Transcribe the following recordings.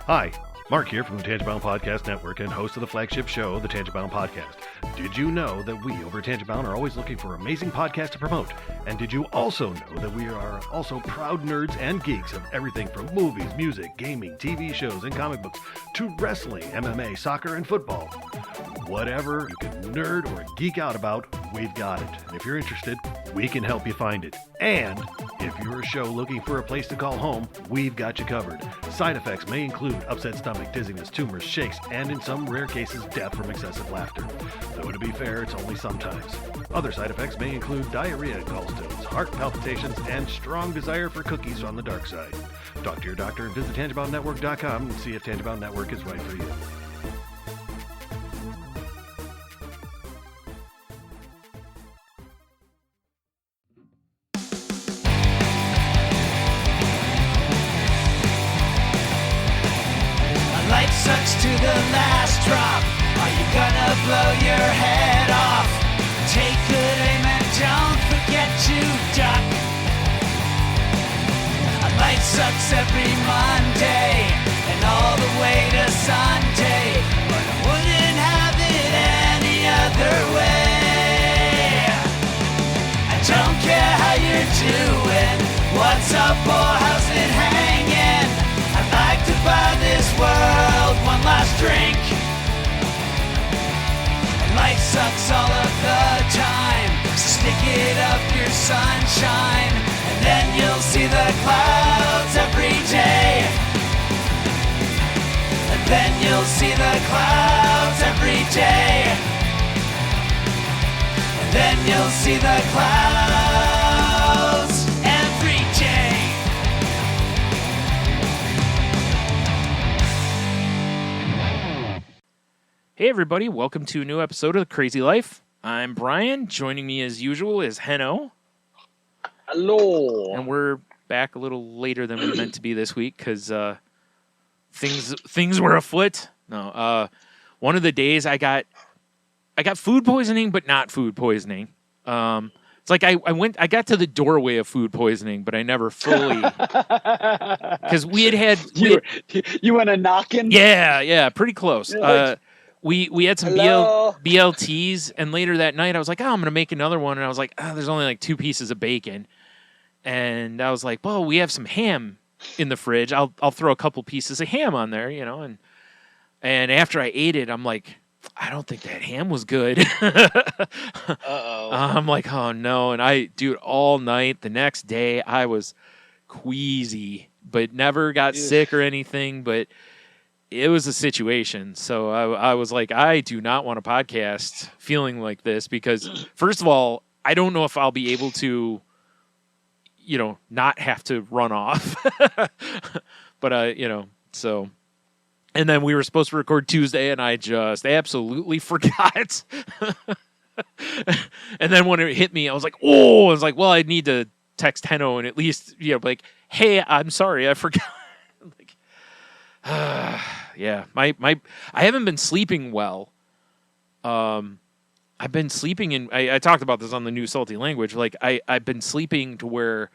Hi, Mark here from the Tangent-Bound Podcast Network and host of the flagship show, the Tangent-Bound Podcast. Did you know that we over at Tangent-Bound are always looking for amazing podcasts to promote? And did you also know that we are also proud nerds and geeks of everything from movies, music, gaming, TV shows, and comic books, to wrestling, MMA, soccer, and football? Whatever you can nerd or geek out about, we've got it. And if you're interested, we can help you find it. And if you're a show looking for a place to call home, we've got you covered. Side effects may include upset stomach, dizziness, tumors, shakes, and in some rare cases, death from excessive laughter. Though to be fair, it's only sometimes. Other side effects may include diarrhea, gallstones, heart palpitations, and strong desire for cookies on the dark side. Talk to your doctor and visit TangentBoundNetwork.com and see if Tangent-Bound Network is right for you. Life sucks to the last drop. Are you gonna blow your head off? Take good aim and don't forget to duck. Life sucks every Monday and all the way to Sunday, but I wouldn't have it any other way. I don't care how you're doing, what's up or how's it hanging. I'd like to buy this world one last drink. Life sucks all of the time, so stick it up your sunshine, and then you'll see the clouds every day. And then you'll see the clouds every day. And then you'll see the clouds every day. Hey everybody, welcome to a new episode of The Crazy Life. I'm Brian. Joining me as usual is Henno. Hello. And we're back a little later than we meant to be this week because things were afoot. No, one of the days I got food poisoning, but not food poisoning. It's like I got to the doorway of food poisoning, but I never fully, because we had you went a knocking. Yeah, pretty close. We had some Hello? BLTs, and later that night I was like, I'm going to make another one. And I was like, there's only like 2 pieces of bacon. And I was like, well, we have some ham in the fridge. I'll throw a couple pieces of ham on there, And after I ate it, I'm like, I don't think that ham was good. Uh-oh. I'm like, oh no. And dude, all night, the next day, I was queasy, but never got sick or anything. But it was a situation. So I was like, I do not want a podcast feeling like this because, first of all, I don't know if I'll be able to, not have to run off. But, so. And then we were supposed to record Tuesday, and I just absolutely forgot. And then when it hit me, I was like, oh, I was like, well, I need to text Henno and at least, like, hey, I'm sorry, I forgot. Yeah, I haven't been sleeping well. I've been sleeping in, I talked about this on the new Salty Language. Like I've been sleeping to where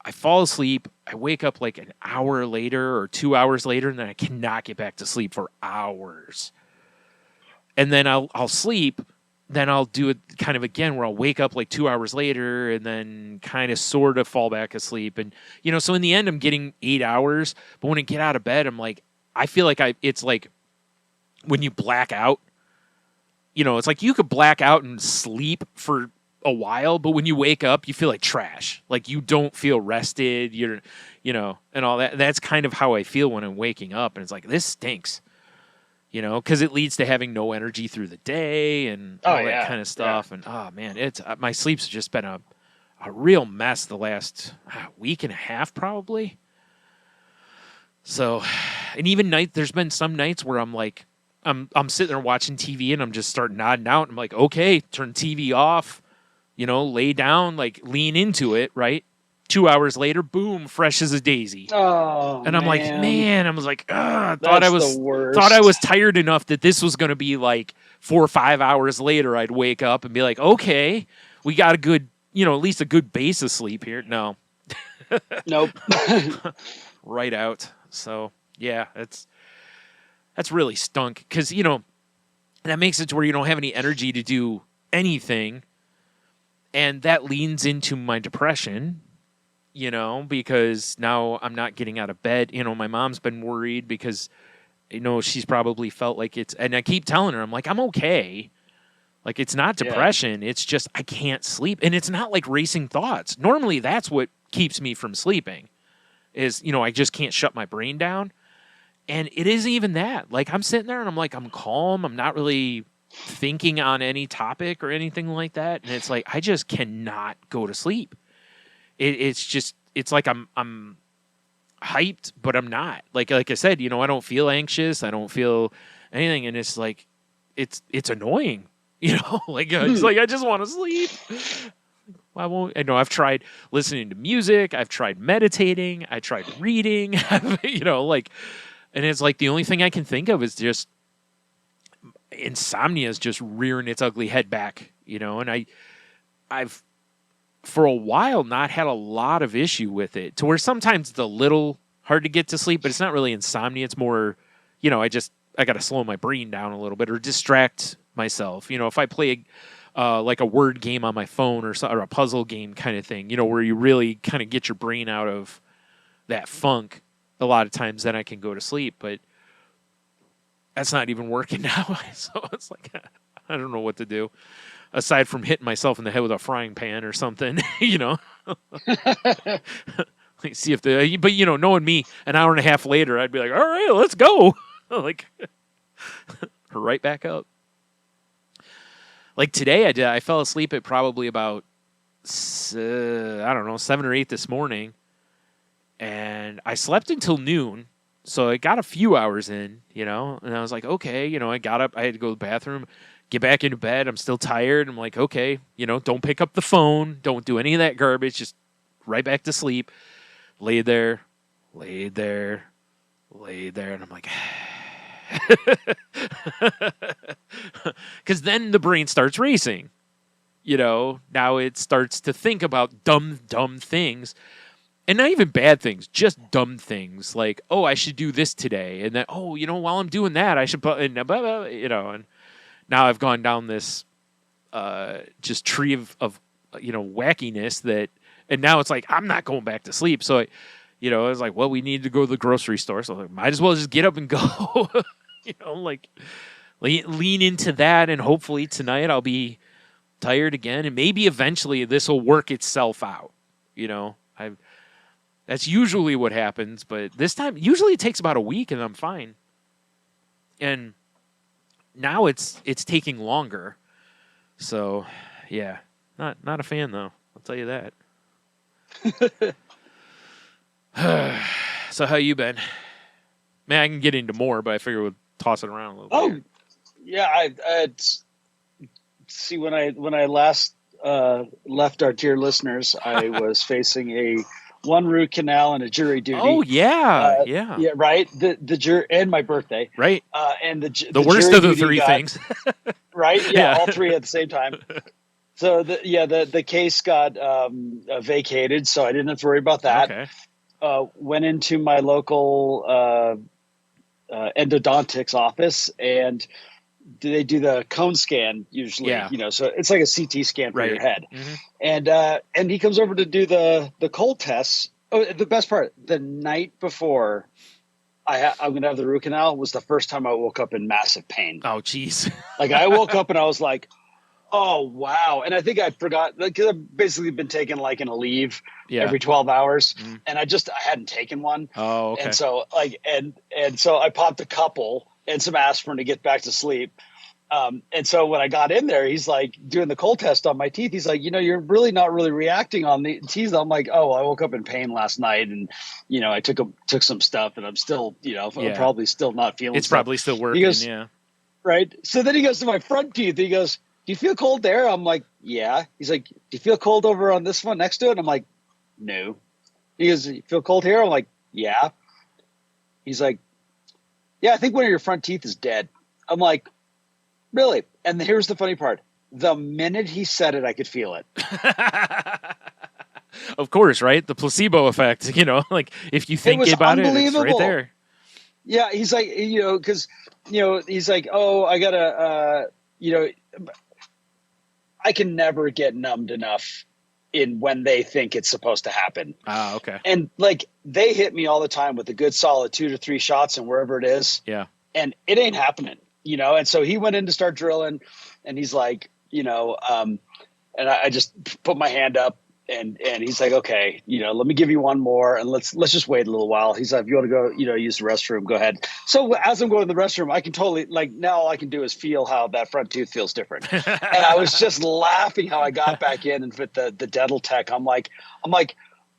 I fall asleep, I wake up like an hour later or 2 hours later, and then I cannot get back to sleep for hours. And then I'll sleep, then I'll do it kind of again where I'll wake up like 2 hours later and then kind of sort of fall back asleep. And, so in the end, I'm getting 8 hours, but when I get out of bed, I'm like, I feel like it's like when you black out, it's like you could black out and sleep for a while, but when you wake up, you feel like trash. Like you don't feel rested, and all that. That's kind of how I feel when I'm waking up. And it's like, this stinks, because it leads to having no energy through the day and all that kind of stuff. Yeah. And oh man, it's my sleep's just been a real mess the last week and a half, probably. So, and even there's been some nights where I'm like, I'm sitting there watching TV and I'm just start nodding out. And I'm like, okay, turn TV off, lay down, like lean into it, right? 2 hours later, boom, fresh as a daisy. Oh, and I'm like, man, I was like, thought I was tired enough that this was going to be like 4 or 5 hours later. I'd wake up and be like, okay, we got a good, at least a good base of sleep here. No, Nope. right out. So yeah, it's that's really stunk because, that makes it to where you don't have any energy to do anything. And that leans into my depression, because now I'm not getting out of bed. My mom's been worried because, she's probably felt like and I keep telling her, I'm like, I'm okay. Like, it's not depression. Yeah. It's just I can't sleep. And it's not like racing thoughts. Normally, that's what keeps me from sleeping is, I just can't shut my brain down. And it isn't even that. Like, I'm sitting there and I'm like, I'm calm. I'm not really thinking on any topic or anything like that. And it's like, I just cannot go to sleep. It's like I'm hyped, but I'm not. Like I said, I don't feel anxious. I don't feel anything. And it's like, it's annoying, it's like, I just want to sleep. I won't. I know I've tried listening to music. I've tried meditating. I tried reading, and it's like the only thing I can think of is just insomnia is just rearing its ugly head back, and I've for a while not had a lot of issue with it to where sometimes it's a little hard to get to sleep, but it's not really insomnia. It's more, I got to slow my brain down a little bit or distract myself. If I play like a word game on my phone or a puzzle game kind of thing, where you really kind of get your brain out of that funk a lot of times, then I can go to sleep. But that's not even working now. So it's like, I don't know what to do aside from hitting myself in the head with a frying pan or something, Like, see if but knowing me, an hour and a half later, I'd be like, all right, let's go. Like, right back up. Like today, I fell asleep at probably about, 7 or 8 this morning. And I slept until noon. So I got a few hours in, and I was like, okay, I got up, I had to go to the bathroom, get back into bed. I'm still tired. I'm like, okay, don't pick up the phone. Don't do any of that garbage. Just right back to sleep. Laid there. And I'm like, because then the brain starts racing. Now it starts to think about dumb things. And not even bad things, just dumb things like, oh, I should do this today. And then, while I'm doing that, I should put, and now I've gone down this just tree of wackiness that, and now it's like, I'm not going back to sleep. So, I was like, well, we need to go to the grocery store. So I was like, might as well just get up and go, lean into that. And hopefully tonight I'll be tired again. And maybe eventually this will work itself out. That's usually what happens, but this time, usually it takes about a week and I'm fine. And now it's taking longer. So, yeah, not a fan though. I'll tell you that. So how you been? Man, I can get into more, but I figure we'll toss it around a little bit. Yeah, see when I last left our dear listeners, I was facing one root canal and a jury duty. Oh yeah, yeah, right. The jury and my birthday, right? And the worst of the three things, right? Yeah, all three at the same time. So the case got vacated, so I didn't have to worry about that. Okay. Went into my local endodontics office, and they do the cone scan usually. Yeah. So it's like a CT scan for your head. Mm-hmm. And he comes over to do the cold tests. Oh, the best part, the night before I'm going to have the root canal was the first time I woke up in massive pain. Oh, geez. Like I woke up and I was like, oh, wow. And I think I forgot, because I've basically been taking like a leave every 12 hours. Mm. And I hadn't taken one. Oh, okay. And so and so I popped a couple and some aspirin to get back to sleep. And so when I got in there, he's like doing the cold test on my teeth. He's like, you're really not really reacting on the teeth. I'm like, oh, I woke up in pain last night, and I took some stuff, and I'm still, I'm probably still not feeling. It's probably still working. He goes, yeah. Right. So then he goes to my front teeth. He goes, do you feel cold there? I'm like, yeah. He's like, do you feel cold over on this one next to it? I'm like, no. He goes, you feel cold here? I'm like, yeah. He's like, yeah, I think one of your front teeth is dead. I'm like, really? And here's the funny part. The minute he said it, I could feel it. Of course, right? The placebo effect, like if you think about it, it's right there. Yeah, he's like, because he's like, oh, I gotta, I can never get numbed enough in when they think it's supposed to happen. Ah, okay. And like they hit me all the time with a good solid 2 to 3 shots and wherever it is. Yeah. And it ain't happening, And so he went in to start drilling and he's like, and I just put my hand up and he's like, okay, let me give you one more and let's just wait a little while. He's like, if you want to go, use the restroom, go ahead. So as I'm going to the restroom, I can totally now all I can do is feel how that front tooth feels different. And I was just laughing how I got back in and with the dental tech. I'm like,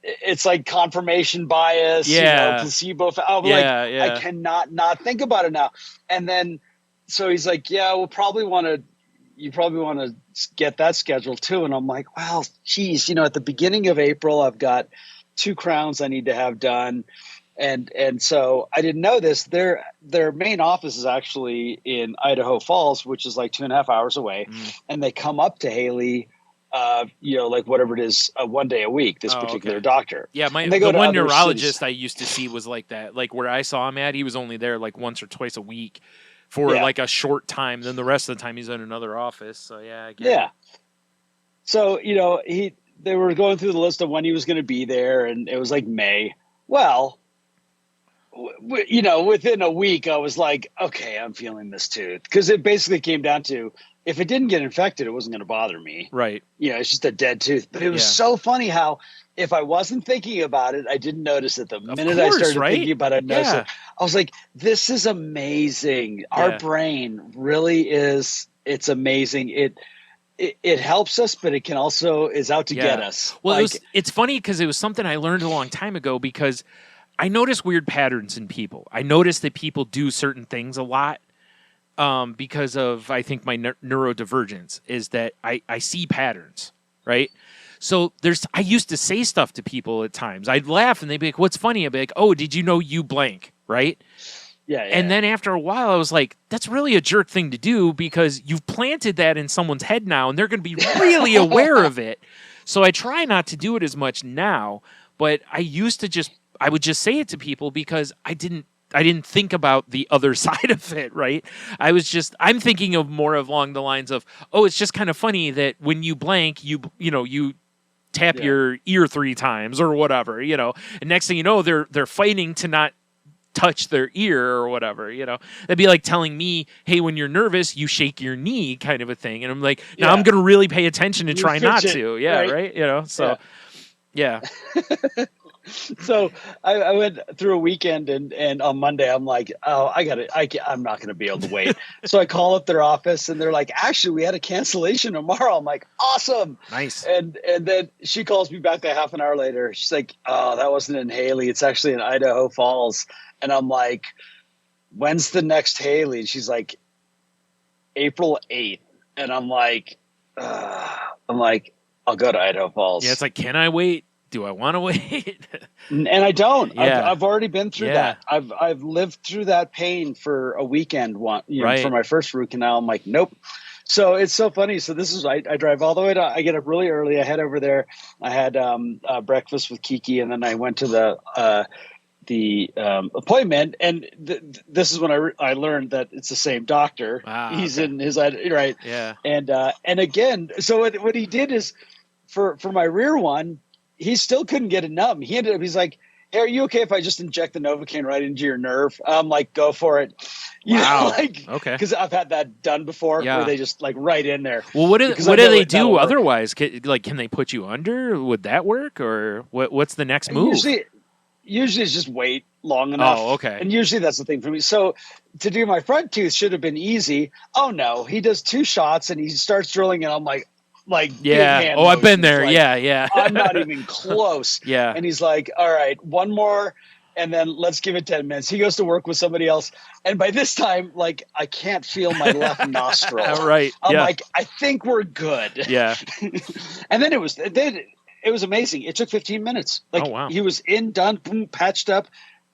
it's like confirmation bias, placebo. I cannot not think about it now. And then, so he's like, yeah, you probably want to get that scheduled too. And I'm like, well, geez, at the beginning of April, I've got 2 crowns I need to have done. And so I didn't know this. Their main office is actually in Idaho Falls, which is like 2.5 hours away. And they come up to Haley, like whatever it is, 1 day a week, this particular doctor. Yeah. The one neurologist I used to see was like that. Like where I saw him at, he was only there like once or twice a week for like a short time. Then the rest of the time he's in another office. So yeah, I get it. So, they were going through the list of when he was going to be there and it was like May. Well, within a week I was like, okay, I'm feeling this tooth. Cause it basically came down to, if it didn't get infected, it wasn't going to bother me. Right. It's just a dead tooth, but it was so funny how, if I wasn't thinking about it, I didn't notice it. The minute I started thinking about it, I noticed it. I was like, this is amazing. Our brain really is. It's amazing. It helps us, but it can also is out to get us. Well, it's funny because it was something I learned a long time ago because I notice weird patterns in people. I notice that people do certain things a lot because of, I think, my neurodivergence is that I see patterns, right? So I used to say stuff to people at times. I'd laugh and they'd be like, what's funny? I'd be like, oh, did you know you blank? Right? Yeah. And then after a while, I was like, that's really a jerk thing to do because you've planted that in someone's head now and they're going to be really aware of it. So I try not to do it as much now, but I would just say it to people because I didn't think about the other side of it, right? I'm thinking of more along the lines of, oh, it's just kind of funny that when you blank, you tap your ear 3 times or whatever, and next thing you know, they're fighting to not touch their ear or whatever, That'd be like telling me, hey, when you're nervous, you shake your knee kind of a thing. And I'm like, now I'm going to really pay attention and try not to. Yeah. Right. So yeah. So I went through a weekend and on Monday I'm like, oh, I'm not going to be able to wait. So I call up their office and they're like, actually, we had a cancellation tomorrow. I'm like, awesome. Nice. And then she calls me back a half an hour later. She's like, oh, that wasn't in Haley. It's actually in Idaho Falls. And I'm like, when's the next Haley? And she's like, April 8th. And I'm like, I'll go to Idaho Falls. Yeah. It's like, can I wait? Do I want to wait? And I don't. Yeah. I've already been through that. I've lived through that pain for a weekend for my first root canal. I'm like, nope. So it's so funny. So this is I drive all the way to. I get up really early. I head over there. I had breakfast with Kiki, and then I went to the appointment. And this is when I learned that it's the same doctor. He's in his right. Yeah. And again, so what he did is for my rear one. He still couldn't get it numb. He's like, hey, are you okay if I just inject the Novocaine right into your nerve? I'm like, go for it. Okay. Because I've had that done before where they just like right in there. Well, what do they do otherwise? Can they put you under? Would that work? Or what's the next move? Usually it's just wait long enough. Oh, okay. And usually that's the thing for me. So to do my front tooth should have been easy. Oh, no. He does 2 shots and he starts drilling and I'm like, I've been there. Like, I'm not even close. Yeah. And he's like, all right, one more and then let's give it 10 minutes. He goes to work with somebody else. And by this time, like, I can't feel my left nostril. Right. I'm like, I think we're good. Yeah. And then it was amazing. It took 15 minutes. Like, oh, wow. He was done, boom, patched up,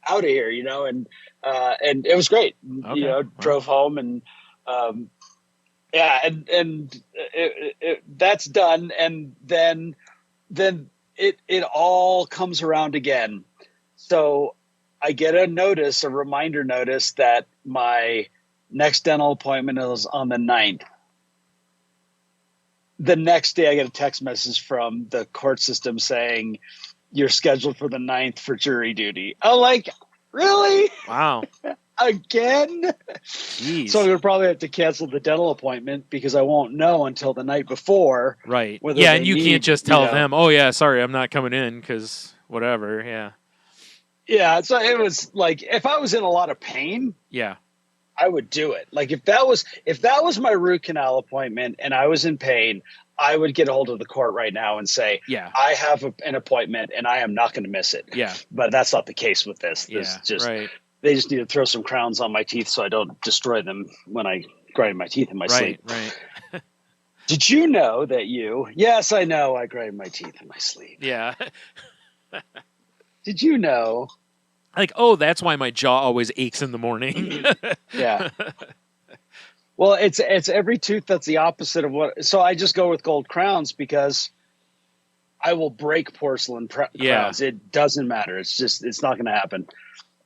out of here, and it was great. Okay. Drove home and, that's done, and then it all comes around again. So I get a reminder notice that my Next dental appointment is on the 9th. The next day, I get a text message from the court system saying, you're scheduled for the 9th for jury duty. I'm like, really? Wow. Again? Jeez. So I'm going to probably have to cancel the dental appointment because I won't know until the night before. Right. whether Yeah, they and you need, can't just tell you know- them, oh, yeah, sorry, I'm not coming in because whatever. Yeah. Yeah, so it was like, if I was in a lot of pain, Yeah. I would do it. Like if that was my root canal appointment and I was in pain, I would get a hold of the court right now and say, Yeah. I have an appointment and I am not going to miss it. Yeah. But that's not the case with this. Yeah. Just Right. they just need to throw some crowns on my teeth so I don't destroy them when I grind my teeth in my Right. sleep. Right. Did you know that yes, I know I grind my teeth in my sleep. Yeah. Did you know? Like, oh, that's why my jaw always aches in the morning. Yeah. Well, it's every tooth that's the opposite of what. So I just go with gold crowns because I will break porcelain crowns. It doesn't matter. It's not going to happen.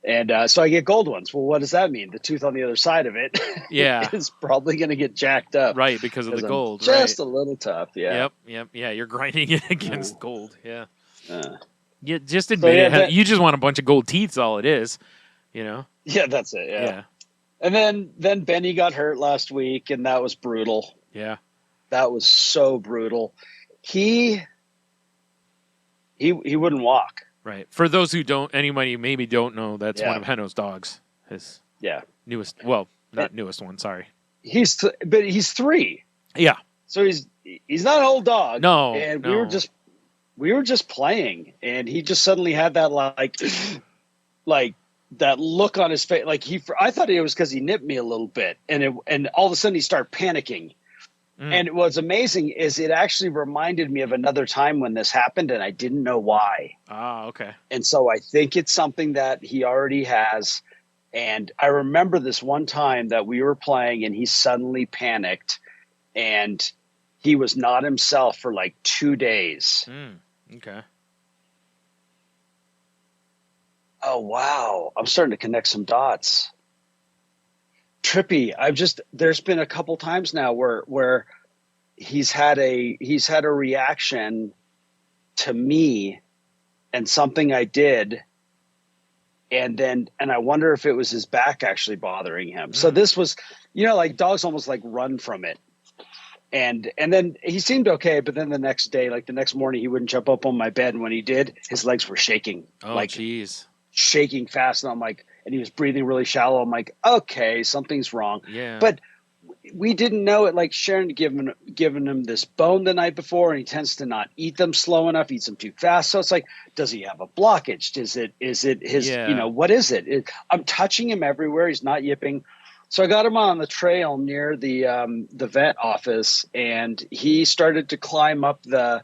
And so I get gold ones. Well, what does that mean? The tooth on the other side of it Yeah. is probably going to get jacked up. Right, because of the 'cause I'm gold. just Right. a little tough. Yeah. Yep. Yeah, you're grinding it against gold. Yeah. Uh, Yeah, just admit yeah, it. You just want a bunch of gold teeth, is all it is. You know? yeah, that's it. Yeah. Yeah. And then Benny got hurt last week, and that was brutal. Yeah. That was so brutal. He wouldn't walk. Right. For those who anybody maybe don't know, that's Yeah. one of Heno's dogs. His Yeah. newest, well, not newest one, sorry. But he's 3. Yeah. So he's not an old dog. No, And no. we were just playing, and he just suddenly had that like that look on his face. Like I thought it was because he nipped me a little bit, and all of a sudden he started panicking. And what's amazing is it actually reminded me of another time when this happened, and I didn't know why. Ah, okay. And so I think it's something that he already has. And I remember this one time that we were playing and he suddenly panicked and he was not himself for like 2 days. Okay. Oh, wow. I'm starting to connect some dots. Trippy. There's been a couple times now where he's had a reaction to me and something I did. And I wonder if it was his back actually bothering him. So this was, like dogs almost like run from it. And then he seemed okay. But then the next day, like the next morning, he wouldn't jump up on my bed. And when he did, his legs were shaking. Oh, like jeez. shaking fast. And I'm like, and he was breathing really shallow. I'm like, okay, something's wrong. Yeah. But we didn't know it. Like Sharon had given him this bone the night before, and he tends to not eat them slow enough, eats them too fast. So it's like, does he have a blockage? Is it his, what is it? I'm touching him everywhere. He's not yipping. So I got him on the trail near the vet office, and he started to climb up the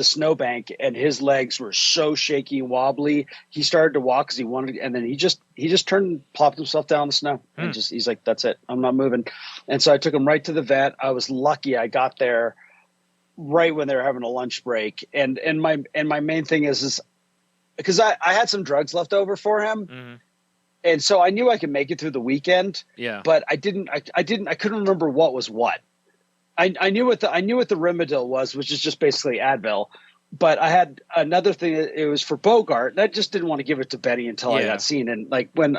snowbank, and his legs were so shaky and wobbly. He started to walk because he wanted, and then he just turned and plopped himself down in the snow. And he's like, that's it. I'm not moving. And so I took him right to the vet. I was lucky. I got there right when they were having a lunch break. And my main thing is because I had some drugs left over for him. Mm-hmm. And so I knew I could make it through the weekend. Yeah. But I couldn't remember what was what. I knew what the Rimadyl was, which is just basically Advil. But I had another thing. It was for Bogart, and I just didn't want to give it to Betty until I got seen. And like when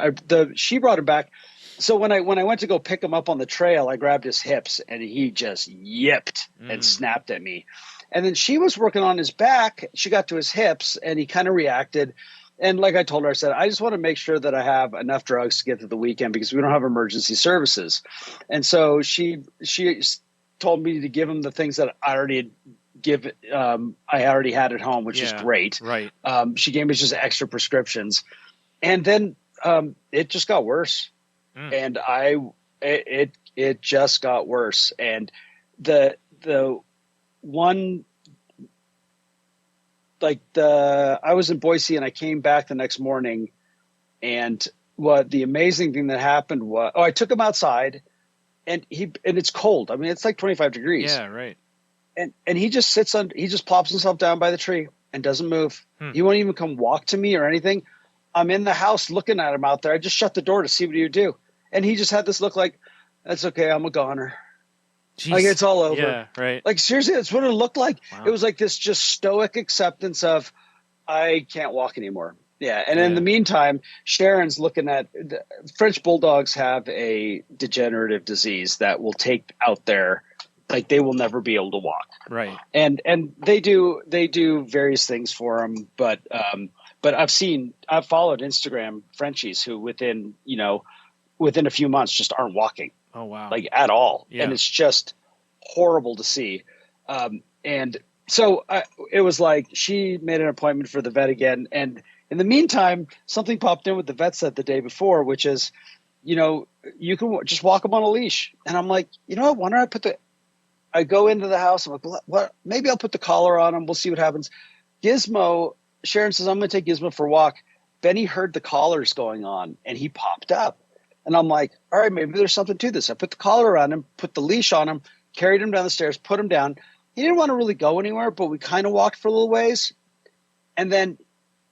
she brought him back, so when I went to go pick him up on the trail, I grabbed his hips, and he just yipped and snapped at me. And then she was working on his back. She got to his hips, and he kind of reacted. And like I told her, I said, I just want to make sure that I have enough drugs to get through the weekend because we don't have emergency services. And so she told me to give him the things that I already had at home, which is great. Right. She gave me just extra prescriptions, and then it just got worse, and it just got worse. And the one, like I was in Boise and I came back the next morning, and what the amazing thing that happened was, I took him outside. And it's cold. I mean, it's like 25 degrees. Yeah, right. And he just he just plops himself down by the tree and doesn't move. He won't even come walk to me or anything. I'm in the house looking at him out there. I just shut the door to see what he would do. And he just had this look like, That's okay. I'm a goner. Jeez. Like, it's all over. Yeah, right. Like, seriously, that's what it looked like. Wow. It was like this just stoic acceptance of, I can't walk anymore. Yeah. And in Yeah. the meantime, Sharon's looking at French bulldogs have a degenerative disease that will take out they will never be able to walk. Right. And they do various things for them. But I've followed Instagram Frenchies who within a few months just aren't walking. Oh, wow. Like at all. Yeah. And it's just horrible to see. And so it was like she made an appointment for the vet again. And in the meantime, something popped in with the vet said the day before, which is, you can just walk them on a leash. And I'm like, you know what? Why don't I go into the house. I'm like, what? Maybe I'll put the collar on him. We'll see what happens. Gizmo, Sharon says, I'm going to take Gizmo for a walk. Benny heard the collars going on and he popped up. And I'm like, all right, maybe there's something to this. I put the collar around him, put the leash on him, carried him down the stairs, put him down. He didn't want to really go anywhere, but we kind of walked for a little ways. And then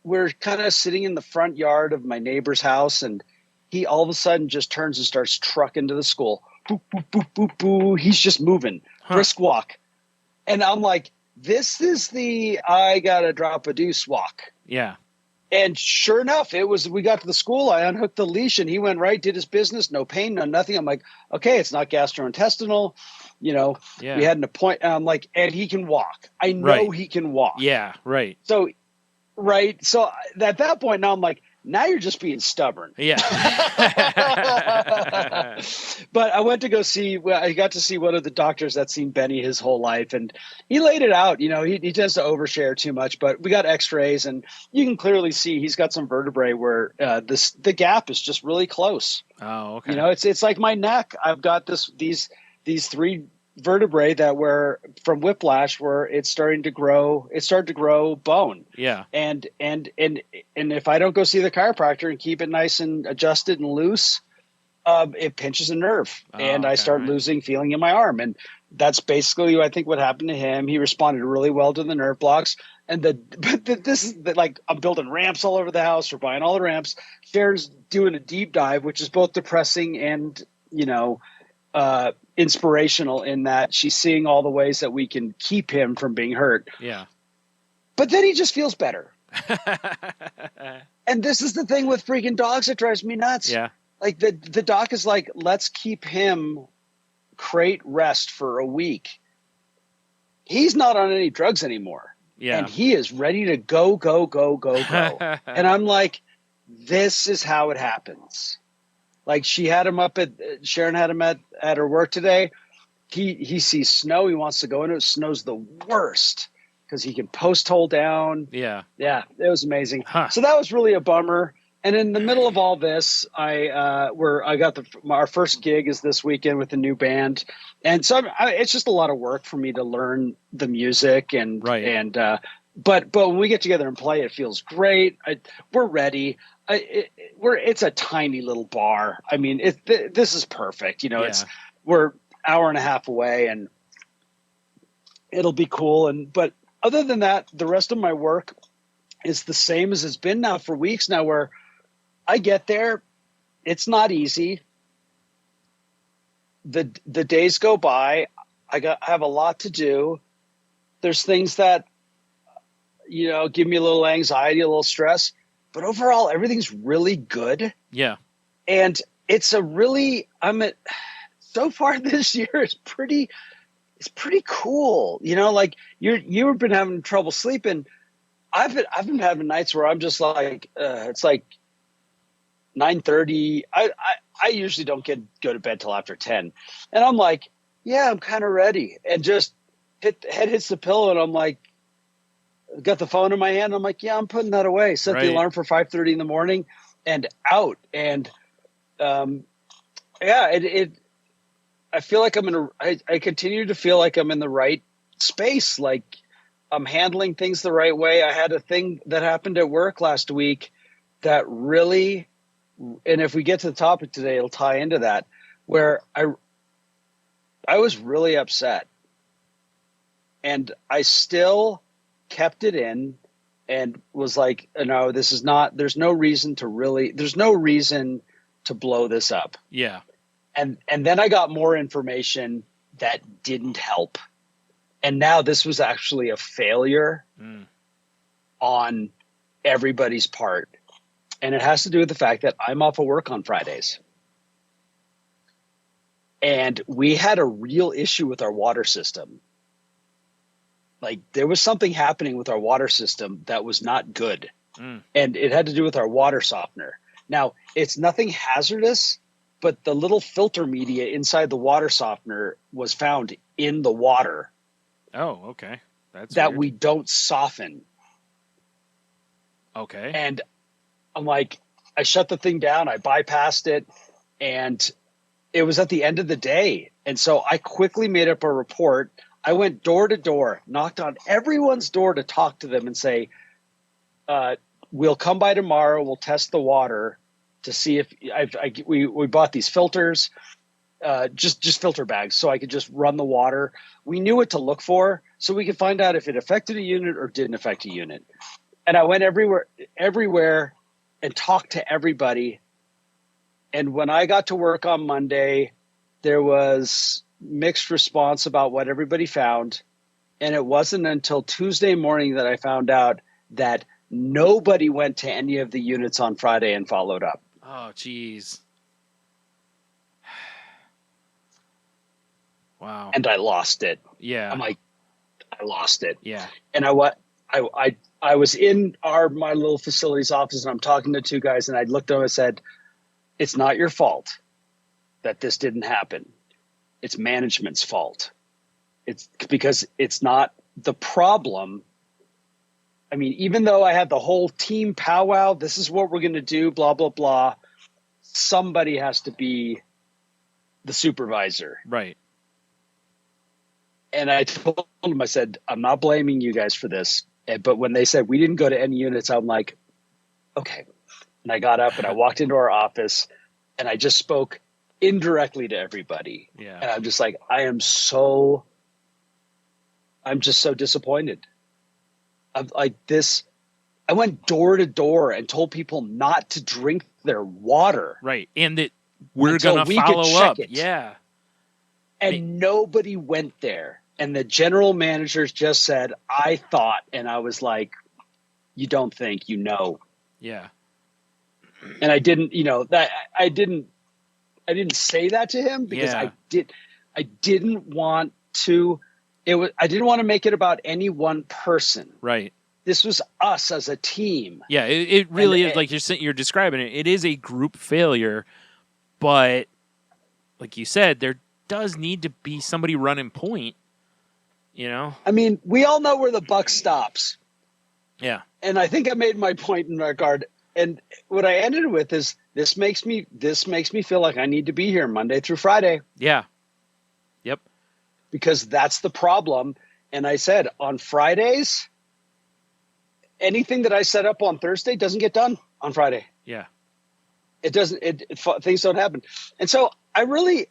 we're kind of sitting in the front yard of my neighbor's house. And he all of a sudden just turns and starts trucking to the school. Boop, boop, boop, boop, boop. He's just moving, brisk walk. And I'm like, this is the I got to drop a deuce walk. Yeah. And sure enough, we got to the school. I unhooked the leash and he went right, did his business. No pain, no nothing. I'm like, okay, it's not gastrointestinal. Yeah. We had an appointment. I'm like, and he can walk. I know Right. he can walk. Yeah. Right. So, right. So at that point now I'm like, now you're just being stubborn. Yeah. But I went to go see, I got to see one of the doctors that's seen Benny his whole life. And he laid it out, he tends to overshare too much, but we got x-rays and you can clearly see he's got some vertebrae where the gap is just really close. Oh, okay. It's like my neck. I've got these three vertebrae that were from whiplash where it started to grow bone. Yeah. And if I don't go see the chiropractor and keep it nice and adjusted and loose, it pinches a nerve and I start losing feeling in my arm. And that's basically, I think, what happened to him. He responded really well to the nerve blocks. And this is like, I'm building ramps all over the house. We're buying all the ramps. Sharon's doing a deep dive, which is both depressing and, inspirational in that she's seeing all the ways that we can keep him from being hurt. Yeah. But then he just feels better. And this is the thing with freaking dogs that drives me nuts. Yeah. Like the doc is like, let's keep him crate rest for a week. He's not on any drugs anymore. Yeah. And he is ready to go. And I'm like, this is how it happens. Like Sharon had him at her work today. He sees snow. He wants to go into it. Snow's the worst because he can post hole down. Yeah. Yeah. It was amazing. Huh. So that was really a bummer. And in the middle of all this, I got our first gig is this weekend with a new band. And so it's just a lot of work for me to learn the music but when we get together and play, it feels great. We're ready. It's a tiny little bar. I mean, this is perfect. We're hour and a half away and it'll be cool. But other than that, the rest of my work is the same as it's been now for weeks now, where I get there. It's not easy. The days go by. I have a lot to do. There's things that, give me a little anxiety, a little stress, but overall everything's really good. Yeah. And it's so far this year it's pretty cool. Like you've been having trouble sleeping. I've been having nights where I'm just like, it's like 9:30. I usually don't go to bed till after 10. And I'm like, yeah, I'm kind of ready. And just head hits the pillow and I'm like, got the phone in my hand. I'm like, yeah, I'm putting that away. Set the alarm for 5:30 in the morning and out. And I feel like I continue to feel like I'm in the right space. Like I'm handling things the right way. I had a thing that happened at work last week that really, and if we get to the topic today, it'll tie into that, where I was really upset and I still kept it in and was like, no, there's no reason to blow this up. Yeah. And then I got more information that didn't help. And now this was actually a failure on everybody's part. And it has to do with the fact that I'm off of work on Fridays. And we had a real issue with our water system. Like, there was something happening with our water system that was not good. And it had to do with our water softener. Now, it's nothing hazardous, but the little filter media inside the water softener was found in the water. Oh, okay. That's that weird. we don't soften. Okay. And I'm like, I shut the thing down, I bypassed it, and it was at the end of the day. And so I quickly made up a report. I went door to door, knocked on everyone's door to talk to them and say, we'll come by tomorrow. We'll test the water to see if we bought these filters, just filter bags, so I could just run the water. We knew what to look for, so we could find out if it affected a unit or didn't affect a unit. And I went everywhere and talked to everybody. And when I got to work on Monday, there was mixed response about what everybody found. And it wasn't until Tuesday morning that I found out that nobody went to any of the units on Friday and followed up. Oh, geez. Wow. And I lost it. Yeah. I'm like, I lost it. Yeah. And I was in my little facilities office, and I'm talking to two guys, and I looked at them and said, it's not your fault that this didn't happen. It's management's fault. It's because it's not the problem. I mean, even though I had the whole team powwow, this is what we're going to do, blah, blah, blah. Somebody has to be the supervisor. Right. And I told them, I said, I'm not blaming you guys for this. But when they said we didn't go to any units, I'm like, okay. And I got up and I walked into our office and I just spoke indirectly to everybody. Yeah. And I'm just like, I'm just so disappointed. I'm like this. I went door to door and told people not to drink their water. Right. And that we're Until going to we could follow check up. it. Yeah. And nobody went there. And the general managers just said, I thought. And I was like, you don't think, you know. Yeah. And I didn't, that I didn't say that to him because Yeah. I didn't want to, I didn't want to make it about any one person. Right. This was us as a team. Yeah. It really And is, like you're describing it. It is a group failure, but like you said, there does need to be somebody running point, I mean, we all know where the buck stops. Yeah. And I think I made my point in regard. And what I ended with is this makes me feel like I need to be here Monday through Friday. Yeah. Yep. Because that's the problem. And I said on Fridays, anything that I set up on Thursday doesn't get done on Friday. Yeah. It doesn't, things don't happen. And so I really,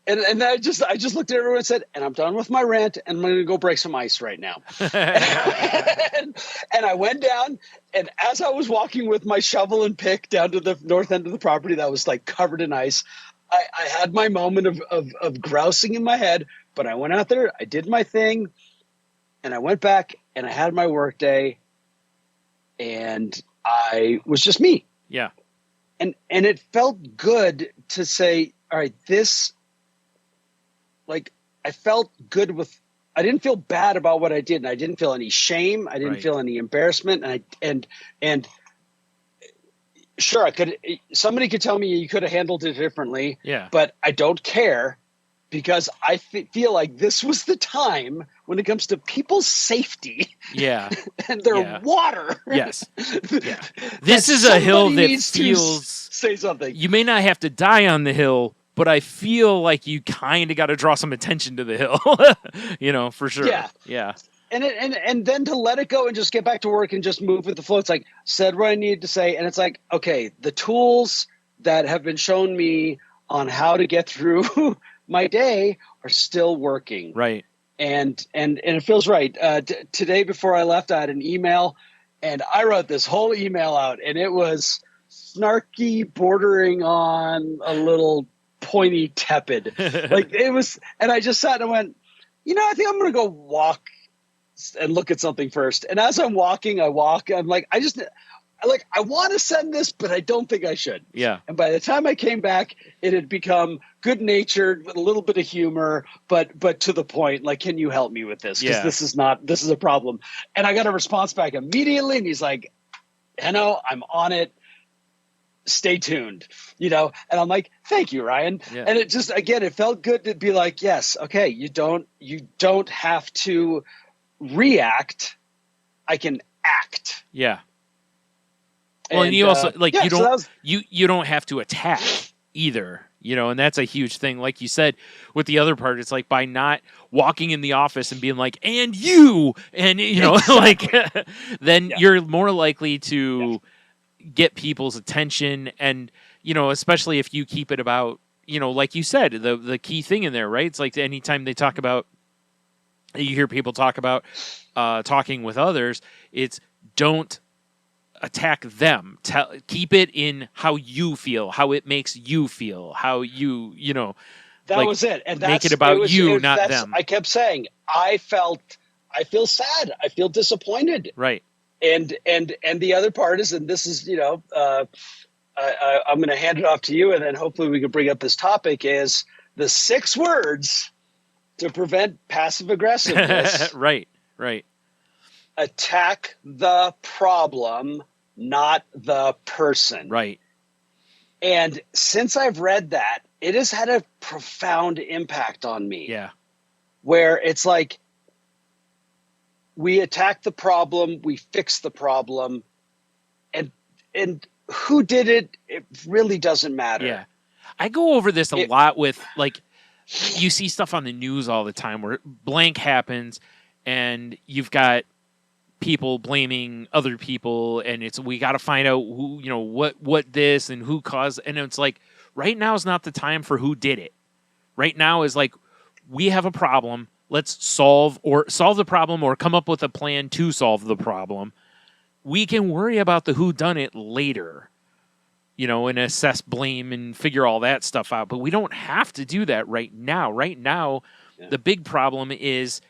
and I just looked at everyone and said, and I'm done with my rant and I'm going to go break some ice right now. and I went down, and as I was walking with my shovel and pick down to the north end of the property that was like covered in ice, I had my moment of grousing in my head, but I went out there, I did my thing, and I went back and I had my work day, and I was just me. Yeah. And it felt good to say, all right, this, like, I felt good with, I didn't feel bad about what I did, and I didn't feel any shame. I didn't Right. feel any embarrassment. And sure, somebody could tell me you could have handled it differently. Yeah. But I don't care, because I feel like this was the time when it comes to people's safety Yeah. and their Yeah. water. Yes. Yeah. that This is a hill somebody that needs to feels say something. you may not have to die on the hill, but I feel like you kind of got to draw some attention to the hill, for sure. Yeah. Yeah. And then to let it go and just get back to work and just move with the flow. It's like, said what I needed to say. And it's like, okay, the tools that have been shown me on how to get through my day are still working. Right. And it feels right. Today before I left, I had an email, and I wrote this whole email out, and it was snarky, bordering on a little pointy, tepid. Like it was, and I just sat and went, I think I'm going to go walk and look at something first. And as I'm walking, I'm like, I want to send this, but I don't think I should. Yeah. And by the time I came back, it had become good natured with a little bit of humor, but to the point, like, can you help me with this? Because this is a problem. And I got a response back immediately. And he's like, Henno, I'm on it. Stay tuned, and I'm like, thank you, Ryan. Yeah. And it just, again, it felt good to be like, yes, okay, you don't have to react. I can act. Yeah. Well, and you also you don't have to attack either, and that's a huge thing. Like you said, with the other part, it's like by not walking in the office and being like, and you, and like, then you're more likely to get people's attention, and especially if you keep it about, like you said, the key thing in there, right? It's like anytime they talk about, you hear people talk about talking with others, it's don't attack them. Keep it in how you feel, how it makes you feel, how you, that was it. And make it about you, not them. I kept saying, I feel sad. I feel disappointed. Right. And the other part is, and this is, I'm going to hand it off to you, and then hopefully we can bring up this topic, is the 6 words to prevent passive aggressiveness. Right. Attack the problem, not the person. Right. And since I've read that, it has had a profound impact on me. Yeah. Where it's like, we attack the problem, we fix the problem, and who did it, it really doesn't matter. Yeah. I go over this a lot with, like, you see stuff on the news all the time where blank happens and you've got people blaming other people, and we got to find out who, what this and who caused, and it's like, right now is not the time for who did it. Right now is like, we have a problem. Let's solve the problem or come up with a plan to solve the problem. We can worry about the who done it later, and assess blame and figure all that stuff out. But we don't have to do that right now. Right now, the big problem is,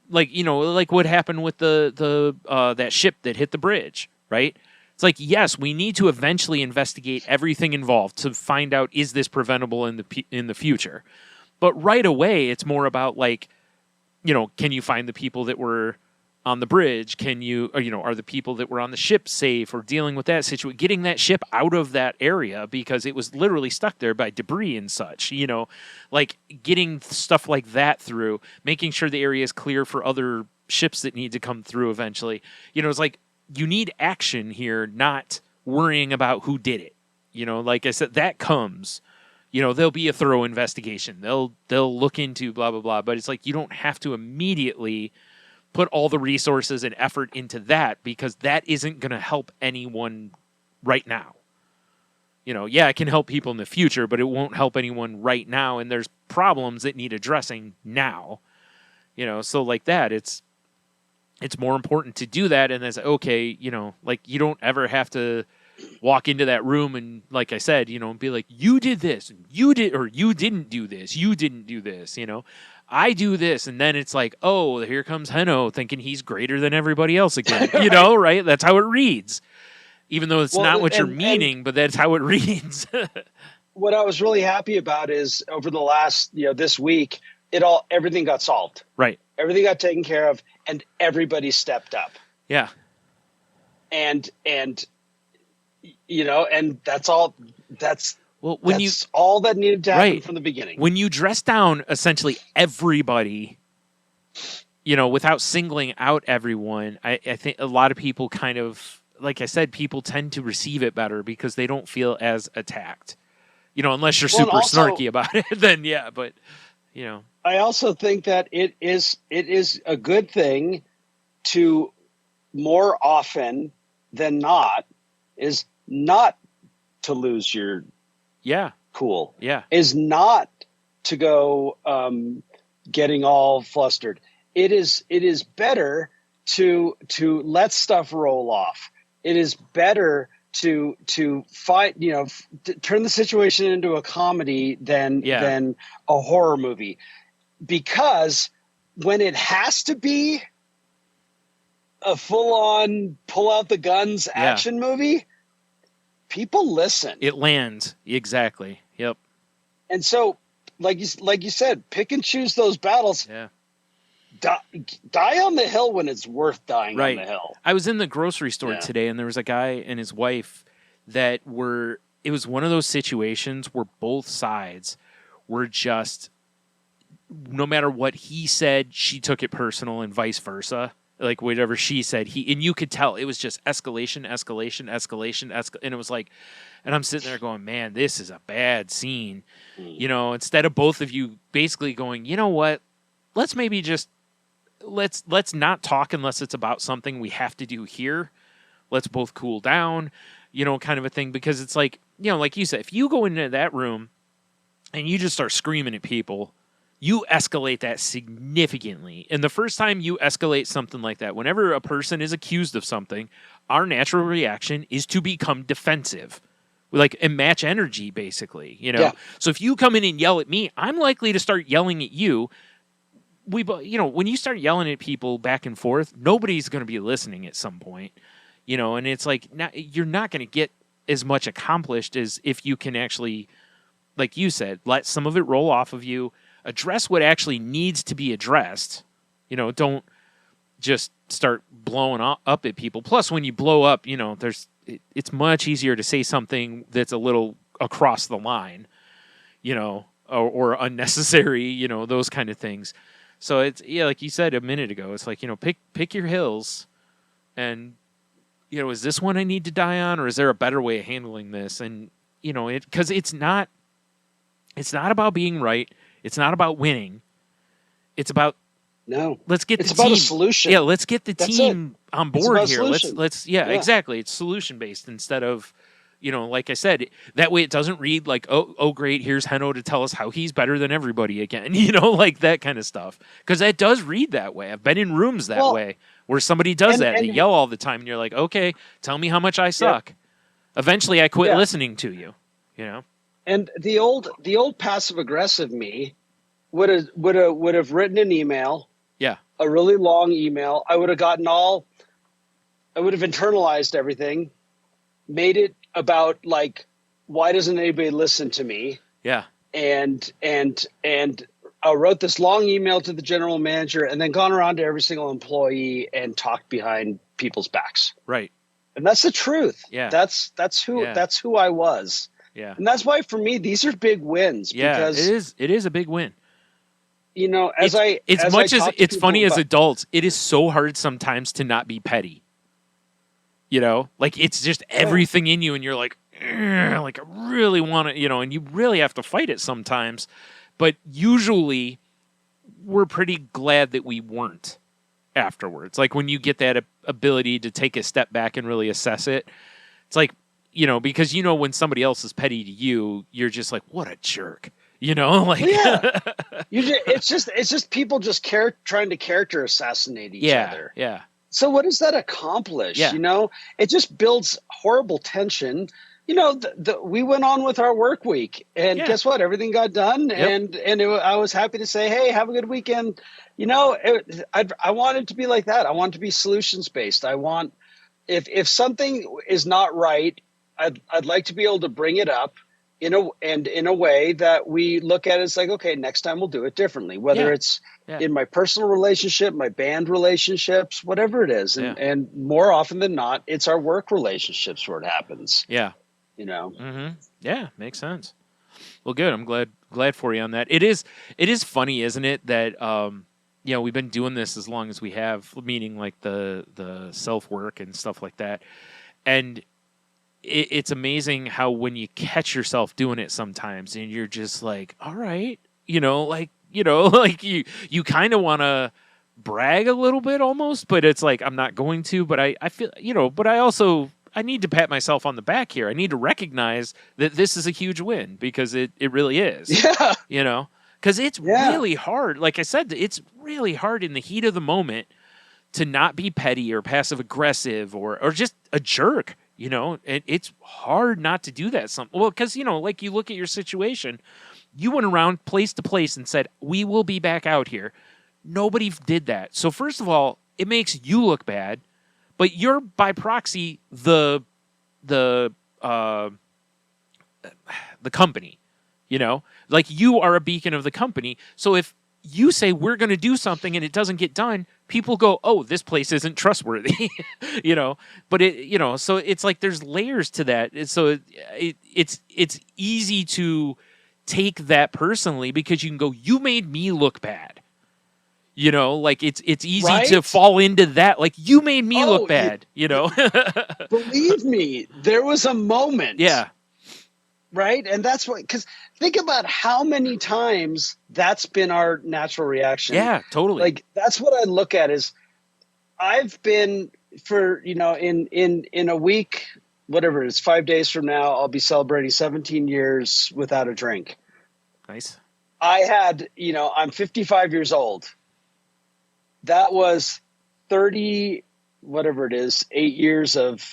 like what happened with the that ship that hit the bridge, right? It's like, yes, we need to eventually investigate everything involved to find out, is this preventable in the future? But right away, it's more about, like, can you find the people that were on the bridge? Can you, are the people that were on the ship safe, or dealing with that situation, getting that ship out of that area because it was literally stuck there by debris and such, like getting stuff like that through, making sure the area is clear for other ships that need to come through eventually. It's like, you need action here, not worrying about who did it. Like I said, that comes. There'll be a thorough investigation. They'll look into blah, blah, blah. But it's like, you don't have to immediately put all the resources and effort into that, because that isn't going to help anyone right now. It can help people in the future, but it won't help anyone right now. And there's problems that need addressing now. So like that, it's more important to do that. And it's okay, like, you don't ever have to walk into that room and, like I said, be like, you did this, and you didn't do this, you didn't do this, I do this, and then it's like, oh, here comes Henno thinking he's greater than everybody else again, right? That's how it reads, even though it's not what you're meaning, but that's how it reads. What I was really happy about is, over the last, this week, everything got solved. Right. Everything got taken care of, and everybody stepped up. Yeah. And and that's all. That's all that needed to happen from the beginning. When you dress down essentially everybody, without singling out everyone, I think a lot of people kind of, like I said, people tend to receive it better because they don't feel as attacked. Unless you're super snarky about it, then yeah. But I also think that it is a good thing to, more often than not, is not to lose your cool. Yeah. Is not to go getting all flustered. It is better to let stuff roll off. It is better to fight, turn the situation into a comedy than Yeah. a horror movie, because when it has to be a full-on pull out the guns action movie, people listen. It lands. Exactly. Yep. And so, like you said, pick and choose those battles. Yeah. Die on the hill when it's worth dying Right. on the hill. I was in the grocery store Yeah. today, and there was a guy and his wife that were. It was one of those situations where both sides were just, no matter what he said, she took it personal, and vice versa. Like whatever she said, and you could tell it was just escalation, and it was like, and I'm sitting there going, man, this is a bad scene. Instead of both of you basically going, you know what, let's maybe just let's not talk unless it's about something we have to do here. Let's both cool down, kind of a thing, because it's like, like you said, if you go into that room and you just start screaming at people, you escalate that significantly. And the first time you escalate something like that, whenever a person is accused of something, our natural reaction is to become defensive, and match energy, basically. Yeah. So if you come in and yell at me, I'm likely to start yelling at you. When you start yelling at people back and forth, nobody's going to be listening at some point. And it's like, you're not going to get as much accomplished as if you can actually, like you said, let some of it roll off of you. Address what actually needs to be addressed. Don't just start blowing up at people. Plus, when you blow up, it's much easier to say something that's a little across the line, or unnecessary, those kind of things. So it's, like you said a minute ago, it's like, pick your hills, and, is this one I need to die on, or is there a better way of handling this? And, because it's not about being right. It's not about winning. It's about let's get it's the about team. a solution. Yeah, let's get the That's team on board about here. solution. Yeah, exactly. It's solution based instead of, like I said, that way it doesn't read like, oh great, here's Heno to tell us how he's better than everybody again. Like that kind of stuff. Because that does read that way. I've been in rooms that way where somebody does that. They yell all the time, and you're like, okay, tell me how much I suck. Eventually, I quit listening to you. And the old passive aggressive me would have written an email. Yeah. A really long email. I would have internalized everything, made it about like, why doesn't anybody listen to me? Yeah. And I wrote this long email to the general manager, and then gone around to every single employee and talked behind people's backs. Right. And that's the truth. Yeah. That's who I was. Yeah. And that's why, for me, these are big wins. Yeah, because, it is a big win. It's funny as adults, it is so hard sometimes to not be petty. It's just everything in you, and you're like, I really want to, and you really have to fight it sometimes. But usually, we're pretty glad that we weren't afterwards. Like when you get that ability to take a step back and really assess it, it's like, because when somebody else is petty to you, you're just like, what a jerk. It's just people just trying to character assassinate each other. Yeah. So what does that accomplish? Yeah. It just builds horrible tension. We went on with our work week, and guess what? Everything got done, and I was happy to say, hey, have a good weekend. I want it to be like that. I want it to be solutions based. I want, if something is not right, I'd like to be able to bring it up in a way that we look at it as like, okay, next time we'll do it differently, whether it's in my personal relationship, my band relationships, whatever it is. And more often than not, it's our work relationships where it happens. Yeah. Mm-hmm. Yeah, makes sense. Well, good. I'm glad for you on that. It is funny, isn't it, that we've been doing this as long as we have, meaning like the self-work and stuff like that. And it's amazing how when you catch yourself doing it sometimes, and you're just like, all right, you kind of want to brag a little bit almost, but it's like, I'm not going to, but I feel, but I need to pat myself on the back here. I need to recognize that this is a huge win, because it really is. Yeah. Because it's really hard. Like I said, it's really hard in the heat of the moment to not be petty or passive aggressive or just a jerk. You know, and it's hard not to do that. Well, because, you know, like you look at your situation, you went around place to place and said, we will be back out here. Nobody did that. So first of all, it makes you look bad, but you're by proxy the company, you know, like you are a beacon of the company. So if you say we're going to do something and it doesn't get done, people go, oh, this place isn't trustworthy, you know, but it, you know, so it's like, there's layers to that. So it's easy to take that personally because you can go, you made me look bad. You know, like it's easy to fall into that. Like, you made me look bad, you know? Believe me, there was a moment. Yeah. Right. And that's what, because think about how many times that's been our natural reaction. Yeah, totally. Like, that's what I look at is I've been for, you know, in a week, whatever it is, 5 days from now, I'll be celebrating 17 years without a drink. Nice. I had, you know, I'm 55 years old. That was 30, whatever it is, 8 years of,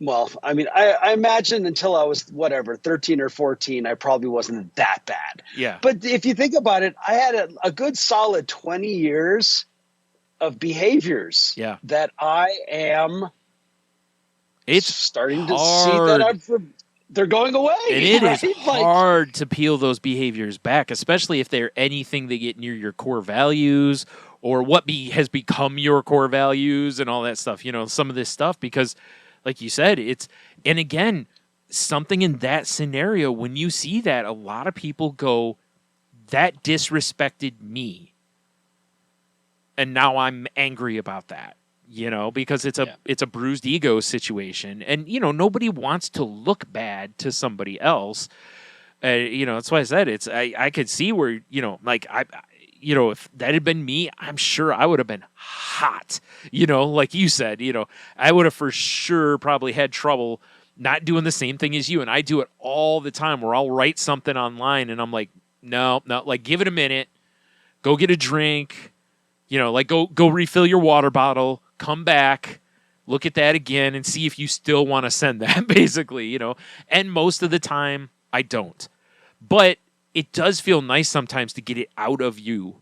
well, I mean, I imagine until I was, whatever, 13 or 14, I probably wasn't that bad. Yeah. But if you think about it, I had a good solid 20 years of behaviors that I am starting to see that they're going away. And it is hard to peel those behaviors back, especially if they're anything that get near your core values or what has become your core values and all that stuff, you know, some of this stuff, because like you said, and again, something in that scenario, when you see that, a lot of people go, that disrespected me. And now I'm angry about that, you know, because it's a bruised ego situation. And, you know, nobody wants to look bad to somebody else. You know, that's why I said I could see where, you know, like you know, if that had been me, I'm sure I would have been hot, you know, like you said, you know, I would have for sure probably had trouble not doing the same thing as you. And I do it all the time where I'll write something online and I'm like, no, like give it a minute, go get a drink, you know, like go refill your water bottle, come back, look at that again and see if you still want to send that, basically, you know. And most of the time I don't. But it does feel nice sometimes to get it out of you,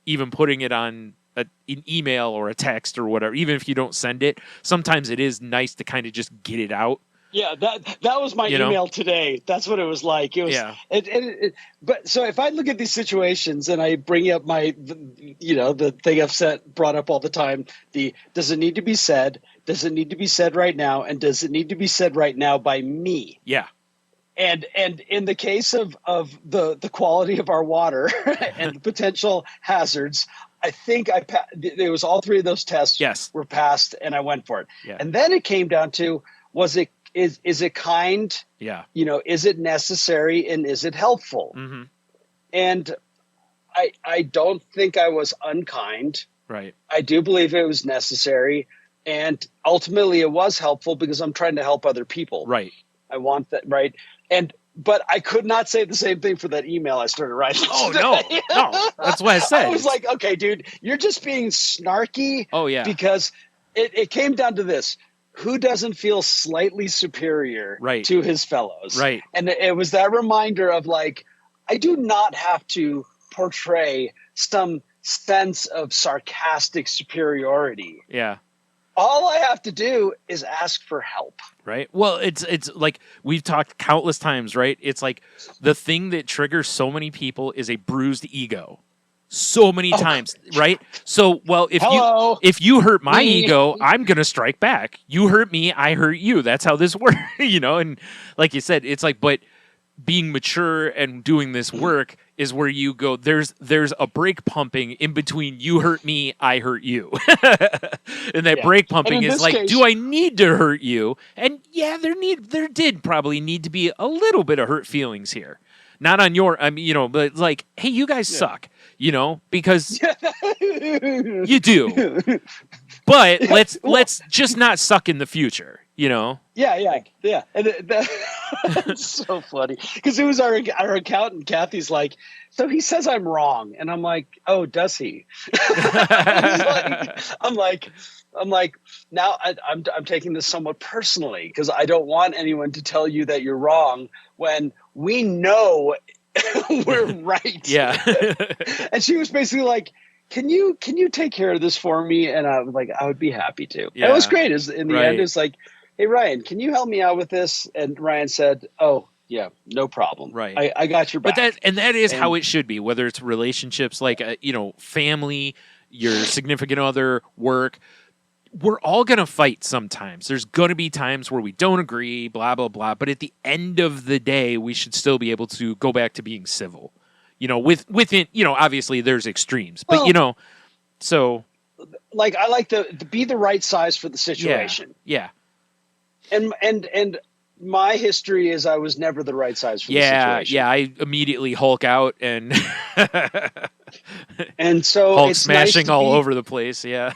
even putting it on an email or a text or whatever, even if you don't send it. Sometimes it is nice to kind of just get it out. Yeah, that was my email today. That's what it was like. It was, but so if I look at these situations and I bring up the thing I've brought up all the time, does it need to be said? Does it need to be said right now? And does it need to be said right now by me? Yeah. And in the case of the quality of our water and the potential hazards, I think it was all three of those tests were passed and I went for it. Yeah. And then it came down to, is it kind? Yeah. You know, is it necessary and is it helpful? Mm-hmm. And I don't think I was unkind. Right. I do believe it was necessary. And ultimately it was helpful because I'm trying to help other people. Right. I want that. Right. But I could not say the same thing for that email I started writing. Oh, no. That's what I said. I was like, okay, dude, you're just being snarky. Oh, yeah. Because it came down to this. Who doesn't feel slightly superior to his fellows? Right. And it was that reminder of like, I do not have to portray some sense of sarcastic superiority. Yeah. All I have to do is ask for help. Right. Well, it's like we've talked countless times, right? It's like the thing that triggers so many people is a bruised ego. So many times, right? So, well, if you hurt my ego, I'm going to strike back. You hurt me, I hurt you. That's how this works, you know? And like you said, it's like, but being mature and doing this work is where you go, there's a brake pumping in between you hurt me, I hurt you. And that brake pumping is like, do I need to hurt you? And yeah, there did probably need to be a little bit of hurt feelings here. Not on your, I mean, you know, but like, hey, you guys suck, you know, because you do. But let's just not suck in the future, you know? Yeah. And that's so funny. Because it was our accountant, Kathy's like, so he says I'm wrong. And I'm like, oh, does he? I'm like, now I'm taking this somewhat personally because I don't want anyone to tell you that you're wrong when we know we're right. Yeah. And she was basically like, can you take care of this for me? And I was like, I would be happy to. And it was Yeah. great. In the Right. end, it's like, hey, Ryan, can you help me out with this? And Ryan said, oh, yeah, no problem. Right. I got your back. But that is how And- it should be, whether it's relationships like, family, your significant other, work. We're all going to fight sometimes. There's going to be times where we don't agree, blah, blah, blah. But at the end of the day, we should still be able to go back to being civil. Within, obviously there's extremes, but, Well- so. like, I like to be the right size for the Yeah. situation. Yeah. And my history is I was never the right size for the Yeah. situation. Yeah. I immediately Hulk out and And so Hulk it's nice smashing to all be- over the place. Yeah.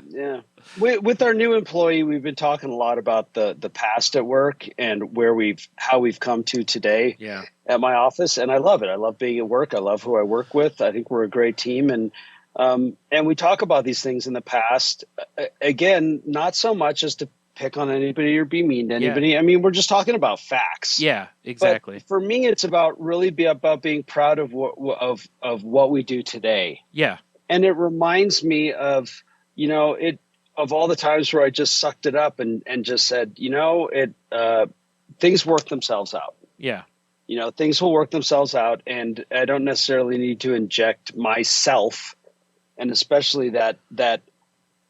Yeah. With our new employee, we've been talking a lot about the past at work and how we've come to today Yeah. at my office. And I love it. I love being at work. I love who I work with. I think we're a great team. And we talk about these things in the past. Again, not so much as to pick on anybody or be mean to anybody. I mean, we're just talking about facts. Yeah, exactly. But for me, it's about being proud of what we do today. Yeah. And it reminds me of, of all the times where I just sucked it up and just said, things work themselves out. Yeah. Things will work themselves out, and I don't necessarily need to inject myself, and especially that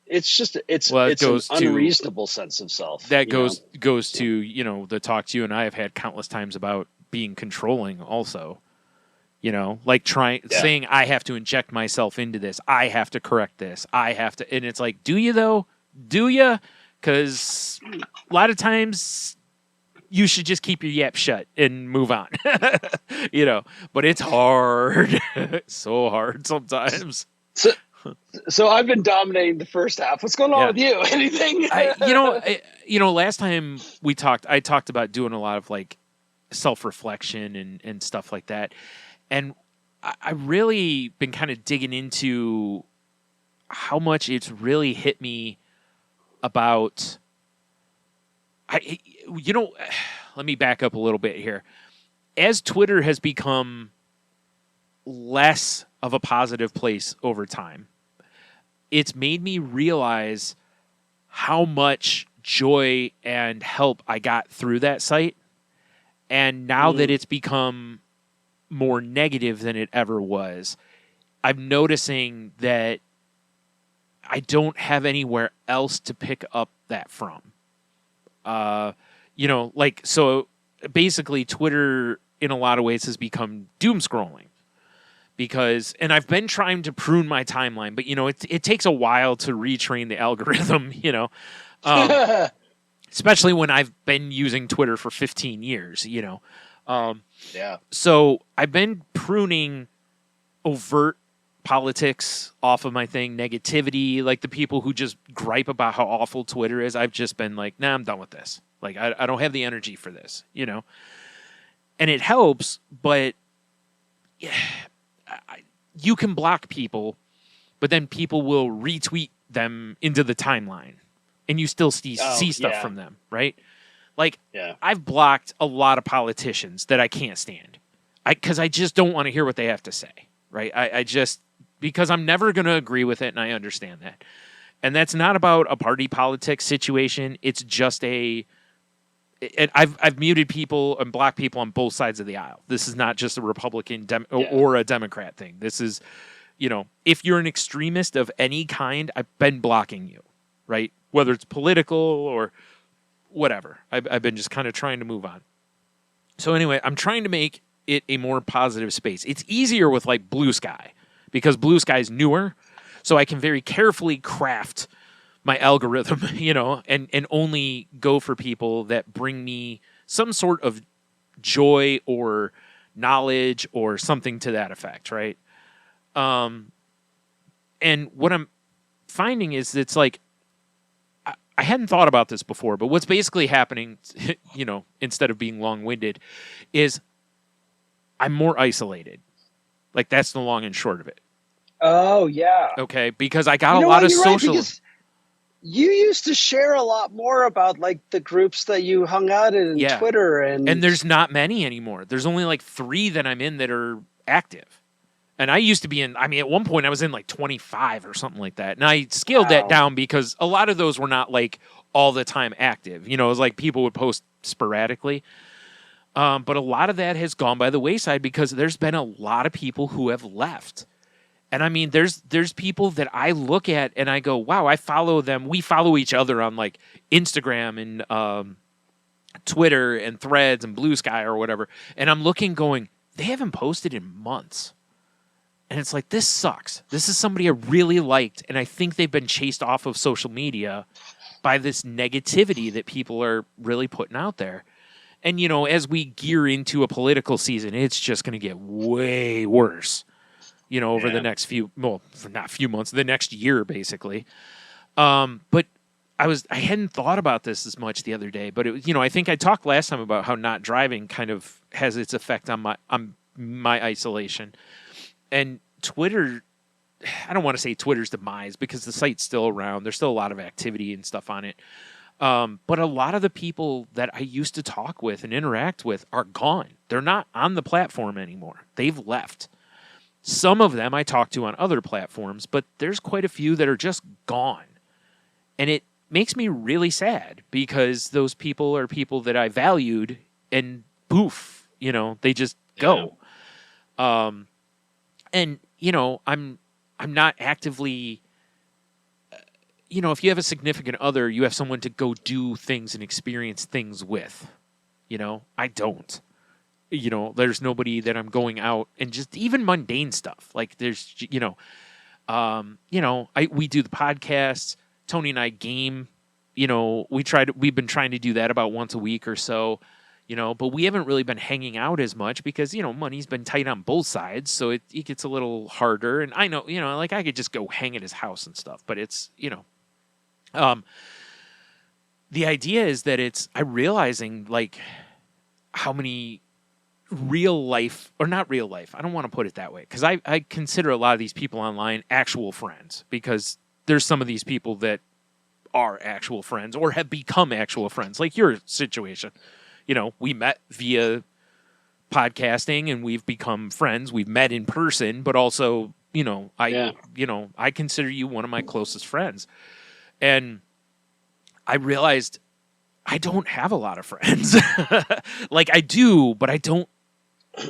it's Well, it it's goes an to- unreasonable sense of self. That you know? goes to, the talks you and I have had countless times about being controlling also. Like saying I have to inject myself into this. I have to correct this. I have to, and it's like, do you though? Do you? Because a lot of times you should just keep your yap shut and move on. But it's hard. So hard sometimes. So I've been dominating the first half. What's going on Yeah. with you? Anything? Last time we talked, I talked about doing a lot of like self-reflection and stuff like that. And I really been kind of digging into how much it's really hit me about, let me back up a little bit here. As Twitter has become less of a positive place over time, it's made me realize how much joy and help I got through that site. And now that it's become more negative than it ever was, I'm noticing that I don't have anywhere else to pick up that from. So basically Twitter in a lot of ways has become doom scrolling. And I've been trying to prune my timeline, but it takes a while to retrain the algorithm, especially when I've been using Twitter for 15 years, Yeah. So I've been pruning overt politics off of my thing, negativity, like the people who just gripe about how awful Twitter is. I've just been like, nah, I'm done with this. Like, I don't have the energy for this, and it helps, but yeah, you can block people, but then people will retweet them into the timeline and you still see stuff from them, right? Like, Yeah. I've blocked a lot of politicians that I can't stand because I just don't want to hear what they have to say, right? Because I'm never going to agree with it, and I understand that. And that's not about a party politics situation. It's just I've muted people and blocked people on both sides of the aisle. This is not just a Republican or a Democrat thing. This is, if you're an extremist of any kind, I've been blocking you, right? Whether it's political or whatever. I've been just kind of trying to move on. So anyway, I'm trying to make it a more positive space. It's easier with like Blue Sky because Blue Sky is newer, so I can very carefully craft my algorithm, and only go for people that bring me some sort of joy or knowledge or something to that effect, right? And what I'm finding is it's like, I hadn't thought about this before, but what's basically happening, instead of being long-winded, is I'm more isolated. Like, that's the long and short of it. Oh yeah. Okay, because I got You a know lot what? of You're right social. because you used to share a lot more about like the groups that you hung out in and Yeah, Twitter and and there's not many anymore. There's only like 3 that I'm in that are active. And I used to be in, I mean, at one point I was in like 25 or something like that. And I scaled that wow. down because a lot of those were not like all the time active. You know, it was like people would post sporadically. But a lot of that has gone by the wayside because there's been a lot of people who have left. And I mean, there's people that I look at and I go, wow, I follow them. We follow each other on like Instagram and Twitter and Threads and Blue Sky or whatever. And I'm looking going, they haven't posted in months. And it's like, this sucks. This is somebody I really liked. And I think they've been chased off of social media by this negativity that people are really putting out there. And, you know, as we gear into a political season, it's just going to get way worse, you know, over the next few, well, not few months, the next year, basically. But I hadn't thought about this as much the other day, but it, you know, I think I talked last time about how not driving kind of has its effect on my isolation. And Twitter, I don't want to say Twitter's demise because the site's still around. There's still a lot of activity and stuff on it. But a lot of the people that I used to talk with and interact with are gone. They're not on the platform anymore. They've left. Some of them I talk to on other platforms, but there's quite a few that are just gone. And it makes me really sad because those people are people that I valued and poof, you know, they just go. And, you know, I'm not actively, you know, if you have a significant other, you have someone to go do things and experience things with. You know, I don't. You know, there's nobody that I'm going out and just even mundane stuff. Like there's, you know, we do the podcasts. Tony and I game. You know, we've been trying to do that about once a week or so. You know, but we haven't really been hanging out as much because, you know, money's been tight on both sides. So it gets a little harder. And I know, you know, like I could just go hang at his house and stuff, but it's, you know, the idea is that I'm realizing like how many real life or not real life. I don't want to put it that way because I consider a lot of these people online actual friends because there's some of these people that are actual friends or have become actual friends, like your situation. You know, we met via podcasting and we've become friends. We've met in person, but also, you know, I consider you one of my closest friends. And I realized I don't have a lot of friends. Like I do, but I don't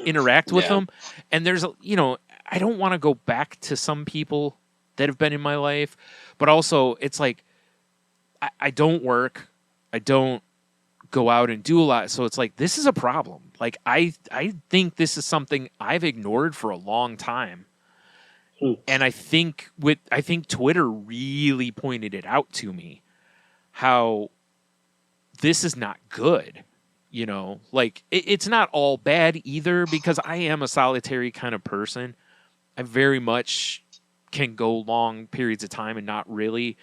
interact with them. And there's, you know, I don't want to go back to some people that have been in my life, but also it's like, I don't work. I don't go out and do a lot. So it's like, this is a problem. Like, I think this is something I've ignored for a long time. And I think Twitter really pointed it out to me how this is not good. You know, like it's not all bad either because I am a solitary kind of person. I very much can go long periods of time and not really,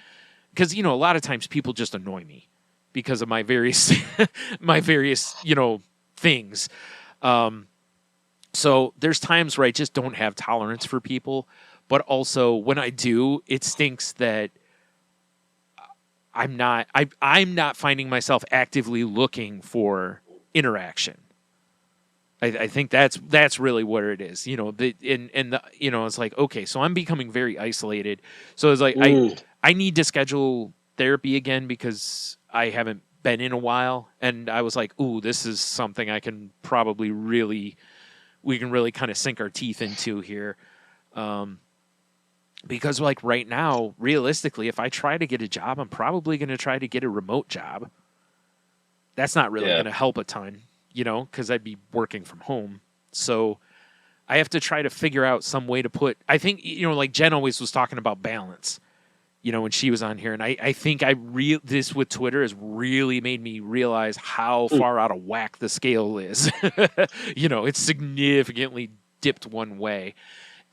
because, you know, a lot of times people just annoy me because of my various, you know, things. So there's times where I just don't have tolerance for people, but also when I do, it stinks that I'm not finding myself actively looking for interaction. I think that's really what it is. You know, you know, it's like, okay, so I'm becoming very isolated. So it's like, I need to schedule therapy again because I haven't been in a while. And I was like, ooh, this is something I can probably we can really kind of sink our teeth into here. Because like right now, realistically, if I try to get a job, I'm probably going to try to get a remote job. That's not really going to help a ton, you know, because I'd be working from home. So I have to try to figure out some way to put, I think, you know, like Jen always was talking about balance, you know, when she was on here. And I think this with Twitter has really made me realize how far out of whack the scale is. You know, it's significantly dipped one way.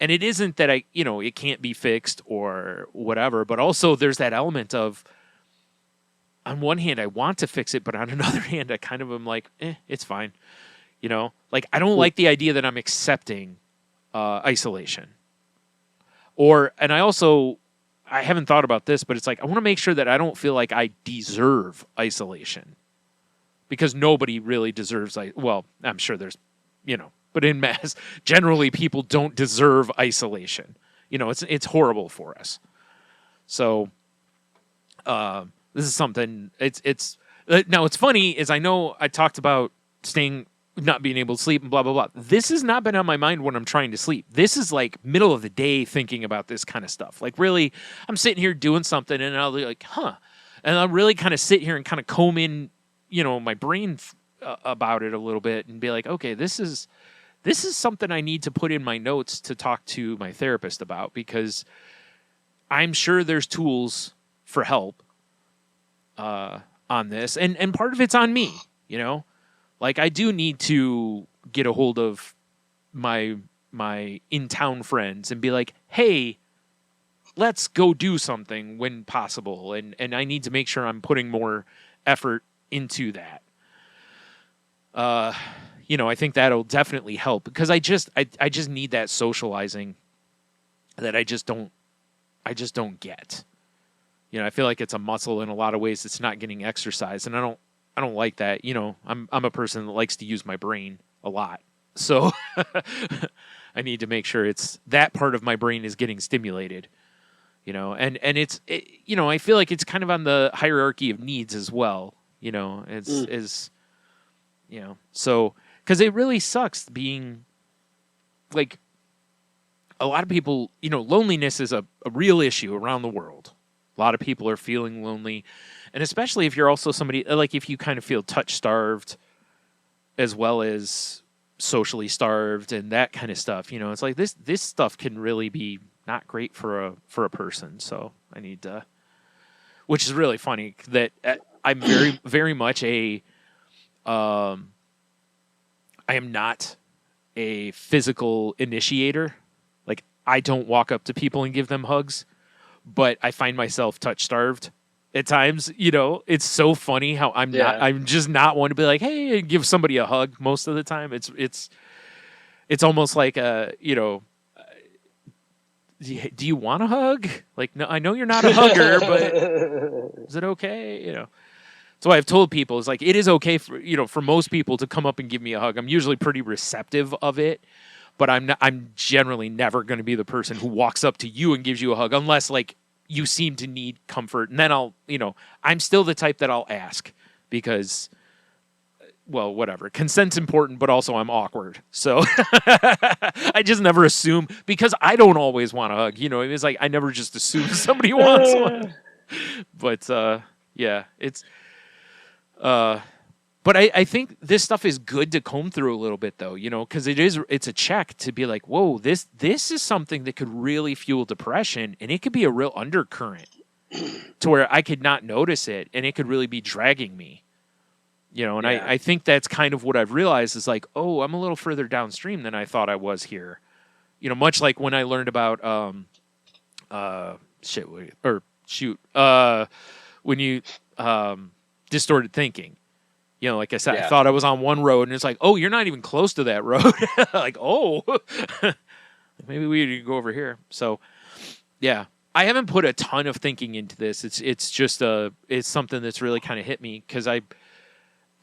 And it isn't that it can't be fixed or whatever, but also there's that element of, on one hand, I want to fix it, but on another hand, I kind of am like, it's fine. You know, like I don't like the idea that I'm accepting isolation And I haven't thought about this, but it's like, I want to make sure that I don't feel like I deserve isolation, because nobody really deserves, well, I'm sure there's, but in mass, generally people don't deserve isolation. It's horrible for us. So, this is something, now what's funny is I know I talked about not being able to sleep and blah, blah, blah. This has not been on my mind when I'm trying to sleep. This is like middle of the day thinking about this kind of stuff. Like really, I'm sitting here doing something and I'll be like, and I'll really kind of sit here and kind of comb in, my brain about it a little bit and be like, okay, this is something I need to put in my notes to talk to my therapist about, because I'm sure there's tools for help on this. And part of it's on me, Like I do need to get a hold of my in-town friends and be like, hey, let's go do something when possible. And I need to make sure I'm putting more effort into that. I think that'll definitely help, because I just need that socializing that I just don't get. I feel like it's a muscle in a lot of ways. It's not getting exercise, and I don't like that. I'm a person that likes to use my brain a lot. So I need to make sure that part of my brain is getting stimulated, and I feel like it's kind of on the hierarchy of needs as well. So, cause it really sucks being like a lot of people, loneliness is a real issue around the world. A lot of people are feeling lonely. And especially if you're also somebody, like if you kind of feel touch starved as well as socially starved and that kind of stuff, it's like this stuff can really be not great for a person. So I need to, which is really funny that I'm very, very much I am not a physical initiator. Like I don't walk up to people and give them hugs, but I find myself touch starved at times. It's so funny how I'm just not one to be like, hey, and give somebody a hug most of the time. It's almost like do you want a hug? Like, no, I know you're not a hugger, but is it okay? So I've told people, it's like, it is okay for most people to come up and give me a hug. I'm usually pretty receptive of it, but I'm generally never going to be the person who walks up to you and gives you a hug unless like you seem to need comfort. And then I'm still the type that I'll ask because, well, whatever. Consent's important, but also I'm awkward. So I just never assume, because I don't always want a hug. It's like I never just assume somebody wants one. But yeah, it's but I think this stuff is good to comb through a little bit though, because it's a check to be like, whoa, this is something that could really fuel depression, and it could be a real undercurrent to where I could not notice it, and it could really be dragging me. And yeah. I think that's kind of what I've realized is like, oh, I'm a little further downstream than I thought I was here. Much like when I learned about when you distorted thinking. Like I said, I thought I was on one road, and it's like, oh, you're not even close to that road. Like, oh, maybe we need to go over here. So, yeah, I haven't put a ton of thinking into this. It's just it's something that's really kind of hit me, because I've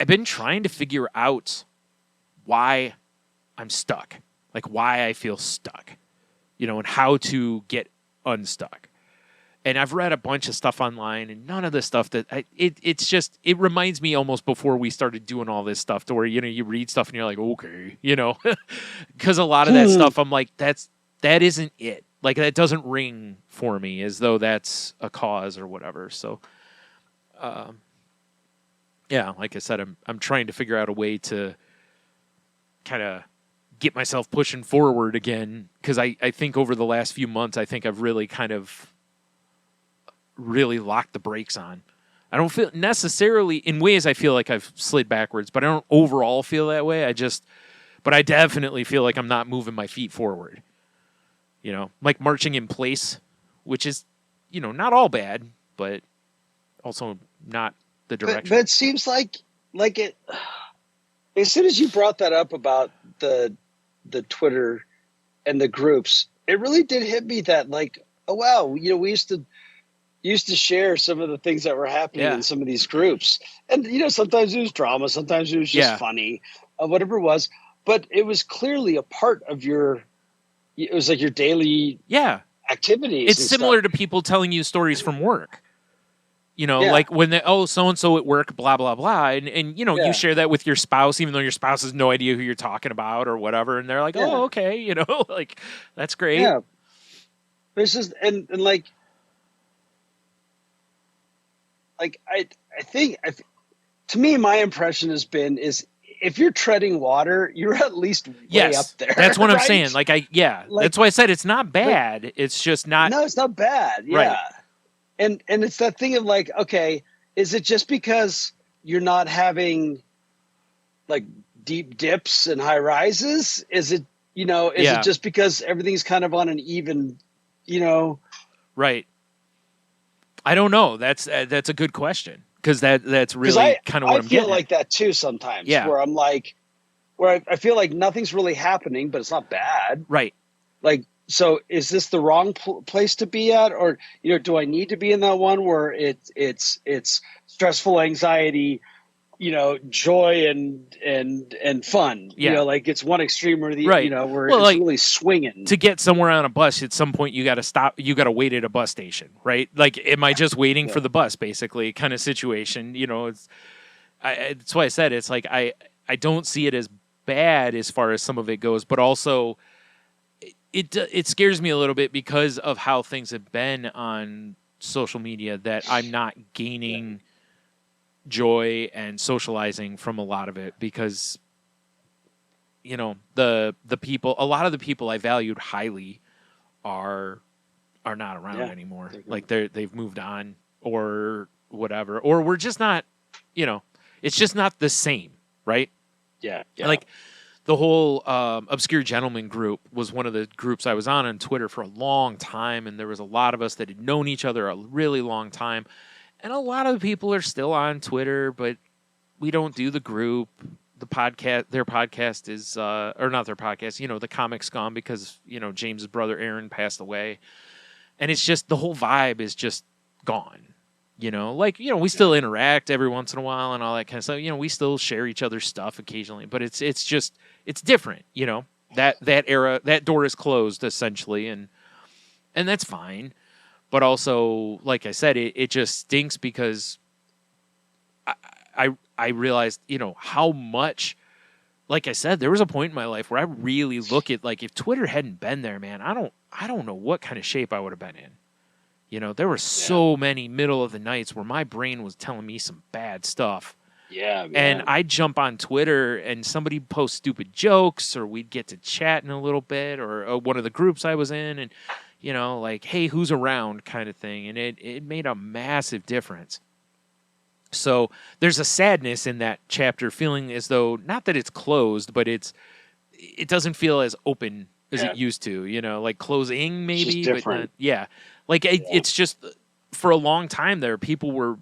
been trying to figure out why I'm stuck, like why I feel stuck, and how to get unstuck. And I've read a bunch of stuff online, and none of the stuff that it reminds me almost before we started doing all this stuff, to where, you read stuff and you're like, okay, because a lot of that stuff, I'm like, that isn't it. Like that doesn't ring for me as though that's a cause or whatever. So, yeah, like I said, I'm trying to figure out a way to kind of get myself pushing forward again. Cause I think over the last few months, I think I've really kind of really locked the brakes on. I don't feel necessarily, in ways I feel like I've slid backwards, but I don't overall feel that way. But I definitely feel like I'm not moving my feet forward, like marching in place, which is, not all bad, but also not the direction. But it seems like it, as soon as you brought that up about the Twitter and the groups, it really did hit me that like, oh wow, we used to share some of the things that were happening Yeah. in some of these groups, and sometimes it was drama, sometimes it was just Yeah. funny, whatever it was, but it was clearly a part of it was like your daily Yeah. activities. It's and similar stuff. to people telling you stories from work. Yeah. Like when so-and-so at work, blah, blah, blah. And Yeah. you share that with your spouse, even though your spouse has no idea who you're talking about or whatever. And they're like, Yeah. oh, okay. Like that's great. Yeah. But it's just, and like I think to me, my impression has been is if you're treading water, you're at least way up there. That's what I'm right? saying. Like that's why I said it's not bad. It's just not. No, it's not bad. Yeah. Right. And it's that thing of like, okay, is it just because you're not having like deep dips and high rises? Is it, it just because everything's kind of on an even, Right. I don't know. That's a good question because that's really kind of what I'm feel getting like that too sometimes. Yeah. Where I'm like, I feel like nothing's really happening, but it's not bad. Right. Like, so is this the wrong place to be at, or do I need to be in that one where it's stressful, anxiety, joy and fun? Yeah. Like it's one extreme or the Right. where Well, it's like, really swinging. To get somewhere on a bus, at some point you got to stop. You got to wait at a bus station, right? Like, am I just waiting for the bus, basically, kind of situation? That's why I said it's like I don't see it as bad as far as some of it goes, but also it scares me a little bit because of how things have been on social media that I'm not gaining joy and socializing from a lot of it because the people, a lot of the people I valued highly are not around anymore. Like they've moved on or whatever, or we're just not, it's just not the same, right? Yeah. Like the whole Obscure Gentleman group was one of the groups I was on Twitter for a long time, and there was a lot of us that had known each other a really long time, and a lot of the people are still on Twitter, but we don't do the group. The podcast, their podcast is, or not their podcast, the Comics Gone because, James's brother Aaron passed away, and it's just the whole vibe is just gone. We still interact every once in a while and all that kind of stuff. We still share each other's stuff occasionally, but it's different. That era, that door is closed essentially, and that's fine. But also, like I said, it just stinks because I realized, how much. Like I said, there was a point in my life where I really look at like if Twitter hadn't been there, man, I don't know what kind of shape I would have been in. There were so many middle of the nights where my brain was telling me some bad stuff. Yeah, man. And I'd jump on Twitter and somebody post stupid jokes, or we'd get to chatting a little bit, or one of the groups I was in, and like, hey, who's around kind of thing. And it made a massive difference. So there's a sadness in that chapter, feeling as though not that it's closed, but it doesn't feel as open as it used to. Like closing maybe, just but not, yeah. Like it's just for a long time there, people were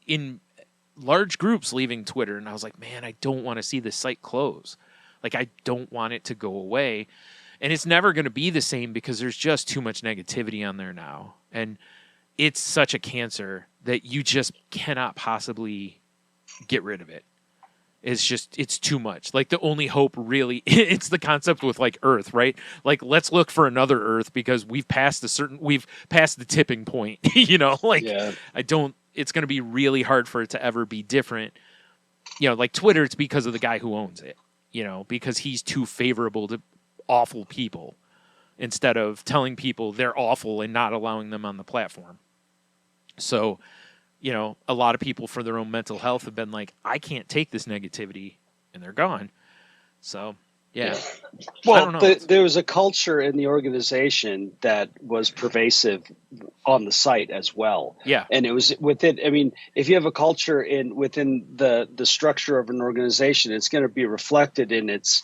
in large groups leaving Twitter, and I was like, man, I don't want to see this site close. Like I don't want it to go away, and it's never going to be the same because there's just too much negativity on there now, and it's such a cancer that you just cannot possibly get rid of it. It's too much. Like the only hope really, it's the concept with like Earth, right? Like let's look for another Earth because we've passed the tipping point, it's going to be really hard for it to ever be different. Like Twitter, it's because of the guy who owns it, because he's too favorable to awful people instead of telling people they're awful and not allowing them on the platform. So, a lot of people for their own mental health have been like, I can't take this negativity, and they're gone. So, yeah. Well, there was a culture in the organization that was pervasive on the site as well. Yeah. And it was within, if you have a culture within the structure of an organization, it's going to be reflected in its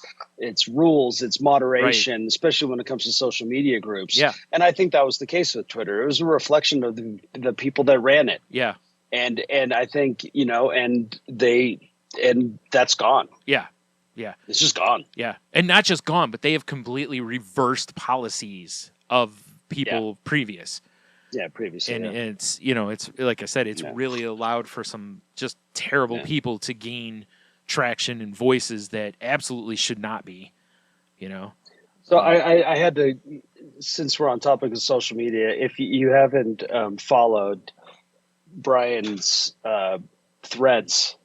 rules, its moderation, especially when it comes to social media groups. Yeah. And I think that was the case with Twitter. It was a reflection of the people that ran it. Yeah. And I think, and that's gone. Yeah. Yeah. It's just gone. Yeah. And not just gone, but they have completely reversed policies of people previous. Yeah, previously. And yeah. it's, you know, it's like I said, it's Yeah. really allowed for some just terrible people to gain traction and voices that absolutely should not be, you know. So I had to, since we're on topic of social media, if you haven't followed Brian's threads,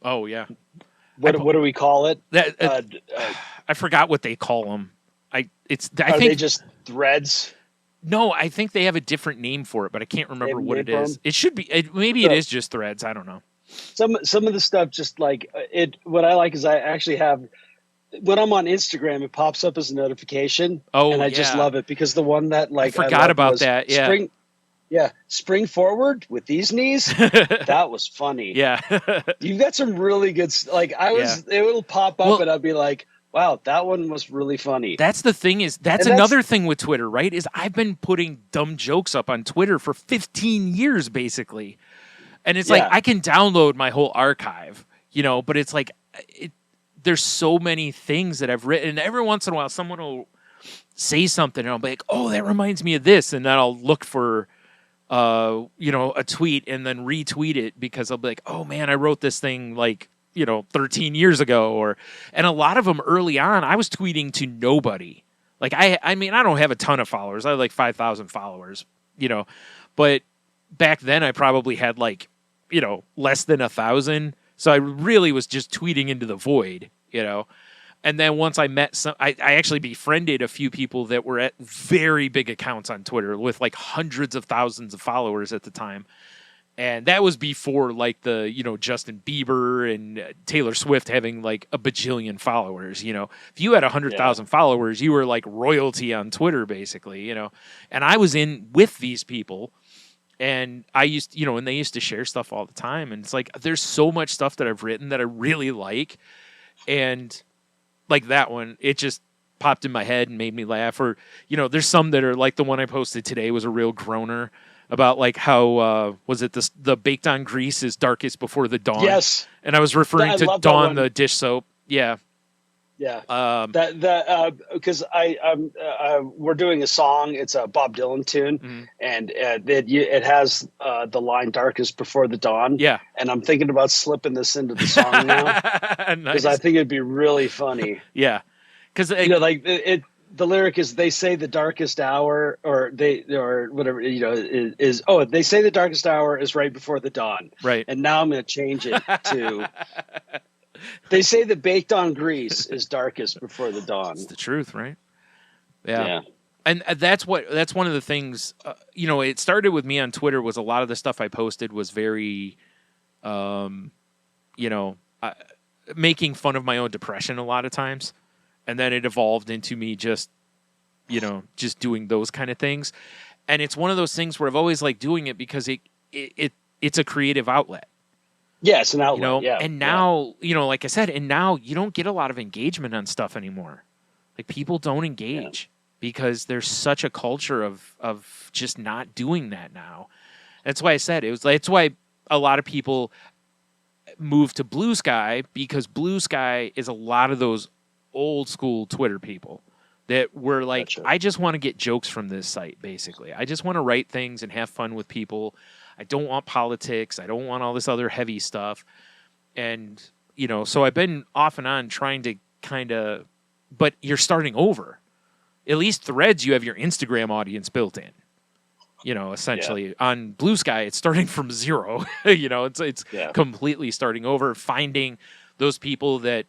Oh yeah. what do we call it? That I forgot what they call them. I Are think they just threads? no, I think they have a different name for it, but I can't remember have a what name it for is. 'em? It should be maybe it is just threads. I don't know. Some of the stuff just like it. What I like is I actually have when I'm on Instagram, it pops up as a notification. Oh, and I just yeah. love it because the one that like I forgot loved about was that. Yeah. Spring forward with these knees. That was funny. Yeah. You've got some really good. Like it will pop up Well- and I'll be like, wow, that one was really funny. That's the thing is that's And another thing with Twitter, right? Is I've been putting dumb jokes up on Twitter for 15 years basically. And it's like Yeah. I can download my whole archive, you know, but it's like there's so many things that I've written. Every once in a while someone will say something and I'll be like, "Oh, that reminds me of this." And then I'll look for you know, a tweet and then retweet it because I'll be like, "Oh man, I wrote this thing like, you know, 13 years ago." And a lot of them early on, I was tweeting to nobody. Like I mean, I don't have a ton of followers. I have like 5,000 followers, you know. But back then I probably had like, you know, less than 1,000. So I really was just tweeting into the void, you know. And then once I met I actually befriended a few people that were at very big accounts on Twitter with like hundreds of thousands of followers at the time. And that was before like the, you know, Justin Bieber and Taylor Swift having like a bajillion followers, you know. If you had 100,000 followers, you were like royalty on Twitter basically, you know. And I was in with these people and I used, you know, and they used to share stuff all the time. And it's like, there's so much stuff that I've written that I really like. And like that one, it just popped in my head and made me laugh. Or, you know, there's some that are like the one I posted today was a real groaner about like how, was it the baked on grease is darkest before the dawn? Yes. And I was referring I to love that Dawn, one. the dish soap. Yeah. Yeah. Because we're doing a song. It's a Bob Dylan tune, and it has the line "darkest before the dawn." Yeah. And I'm thinking about slipping this into the song now because I think it'd be really funny. Yeah. Because You know, like the lyric is they say the darkest hour or whatever, you know, is they say the darkest hour is right before the dawn. Right. And now I'm going to change it to they say the baked on grease is darkest before the dawn. it's the truth, right? Yeah. And that's one of the things, you know, it started with me on Twitter was a lot of the stuff I posted was very, you know, making fun of my own depression a lot of times. And then it evolved into me just, you know, just doing those kind of things. And it's one of those things where I've always liked doing it because it's a creative outlet. Yeah, it's an outlet. You know, yeah. and now, you know, like I said, and now you don't get a lot of engagement on stuff anymore. Like people don't engage because there's such a culture of just not doing that now. That's why I said it's why a lot of people move to Blue Sky because Blue Sky is a lot of those old school Twitter people that were like, Gotcha. I just want to get jokes from this site, basically. I just want to write things and have fun with people. I don't want politics. I don't want all this other heavy stuff. And, you know, so I've been off and on trying to kind of, but you're starting over. At least Threads, you have your Instagram audience built in. You know, essentially on Blue Sky, it's starting from zero. You know, it's completely starting over, finding those people that,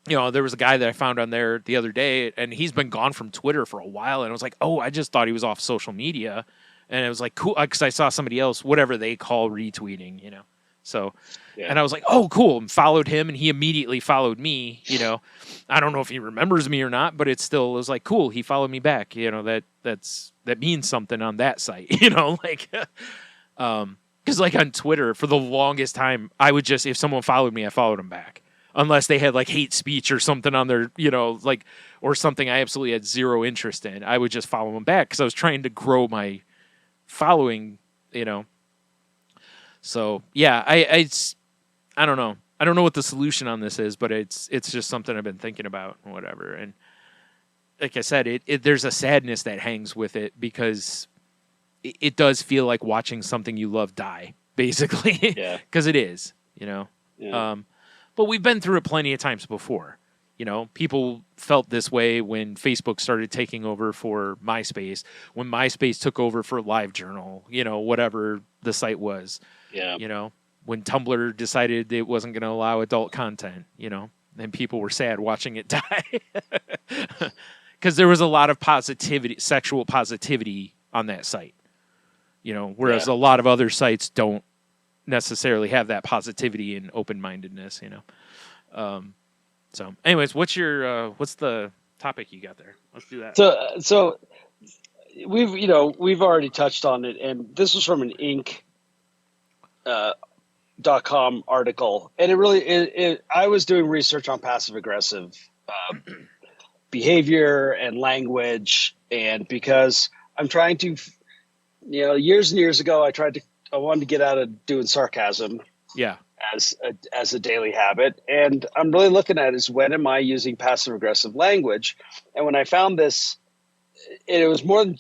you know, there was a guy that I found on there the other day, and he's been gone from Twitter for a while. And I was like, oh, I just thought he was off social media. And it was like, cool, because I saw somebody else, whatever they call retweeting, you know. So, and I was like, oh, cool, and followed him, and he immediately followed me, you know. I don't know if he remembers me or not, but it was like, cool, he followed me back, you know, that means something on that site, you know, like, because like on Twitter, for the longest time, I would just, if someone followed me, I followed them back. Unless they had like hate speech or something on their, you know, like, or something I absolutely had zero interest in, I would just follow them back because I was trying to grow my following, you know. So yeah, I don't know. I don't know what the solution on this is, but it's just something I've been thinking about and whatever. And like I said, there's a sadness that hangs with it because it does feel like watching something you love die, basically. Yeah. Because it is, you know. Yeah. But we've been through it plenty of times before. You know, people felt this way when Facebook started taking over for MySpace, when MySpace took over for LiveJournal, you know, whatever the site was. Yeah. You know, when Tumblr decided it wasn't going to allow adult content, you know, and people were sad watching it die. Because there was a lot of positivity, sexual positivity on that site. You know, whereas a lot of other sites don't necessarily have that positivity and open-mindedness, you know. So anyways, what's the topic you got there? Let's do that. So we've already touched on it, and this was from an Inc.com article, and it really I was doing research on passive aggressive behavior and language, and because I'm trying to, years and years ago, I wanted to get out of doing sarcasm. Yeah. As a daily habit. And I'm really looking at is when am I using passive aggressive language? And when I found this, it was more than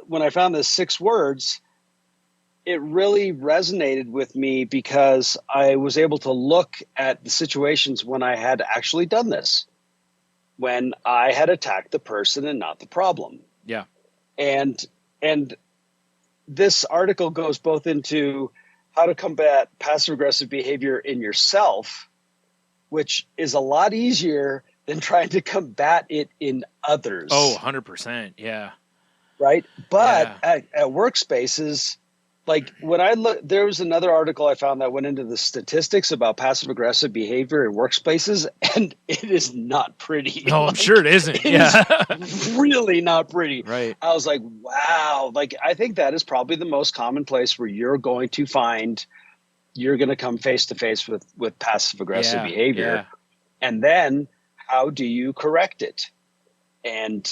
when I found this 6 words, it really resonated with me because I was able to look at the situations when I had actually done this, when I had attacked the person and not the problem. Yeah. And this article goes both into how to combat passive aggressive behavior in yourself, which is a lot easier than trying to combat it in others. Oh, 100%. Yeah. Right. But at workspaces, like when I look, there was another article I found that went into the statistics about passive aggressive behavior in workspaces, and it is not pretty. No, I'm sure it isn't. It's really not pretty. Right. I was like, wow. Like, I think that is probably the most common place where you're going to come face to face with passive aggressive behavior. Yeah. And then how do you correct it? And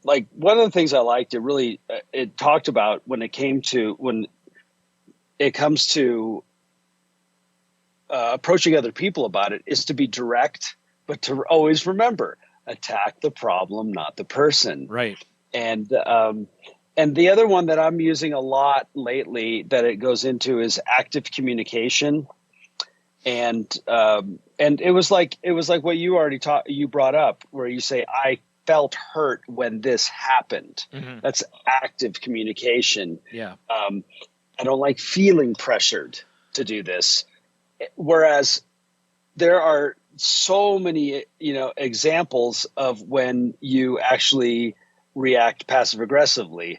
like one of the things I liked, it talked about when it comes to approaching other people about it is to be direct, but to always remember, attack the problem, not the person. Right. And the other one that I'm using a lot lately that it goes into is active communication. And it was like what you brought up, where you say, I felt hurt when this happened. Mm-hmm. That's active communication. Yeah. I don't like feeling pressured to do this. Whereas there are so many, examples of when you actually react passive aggressively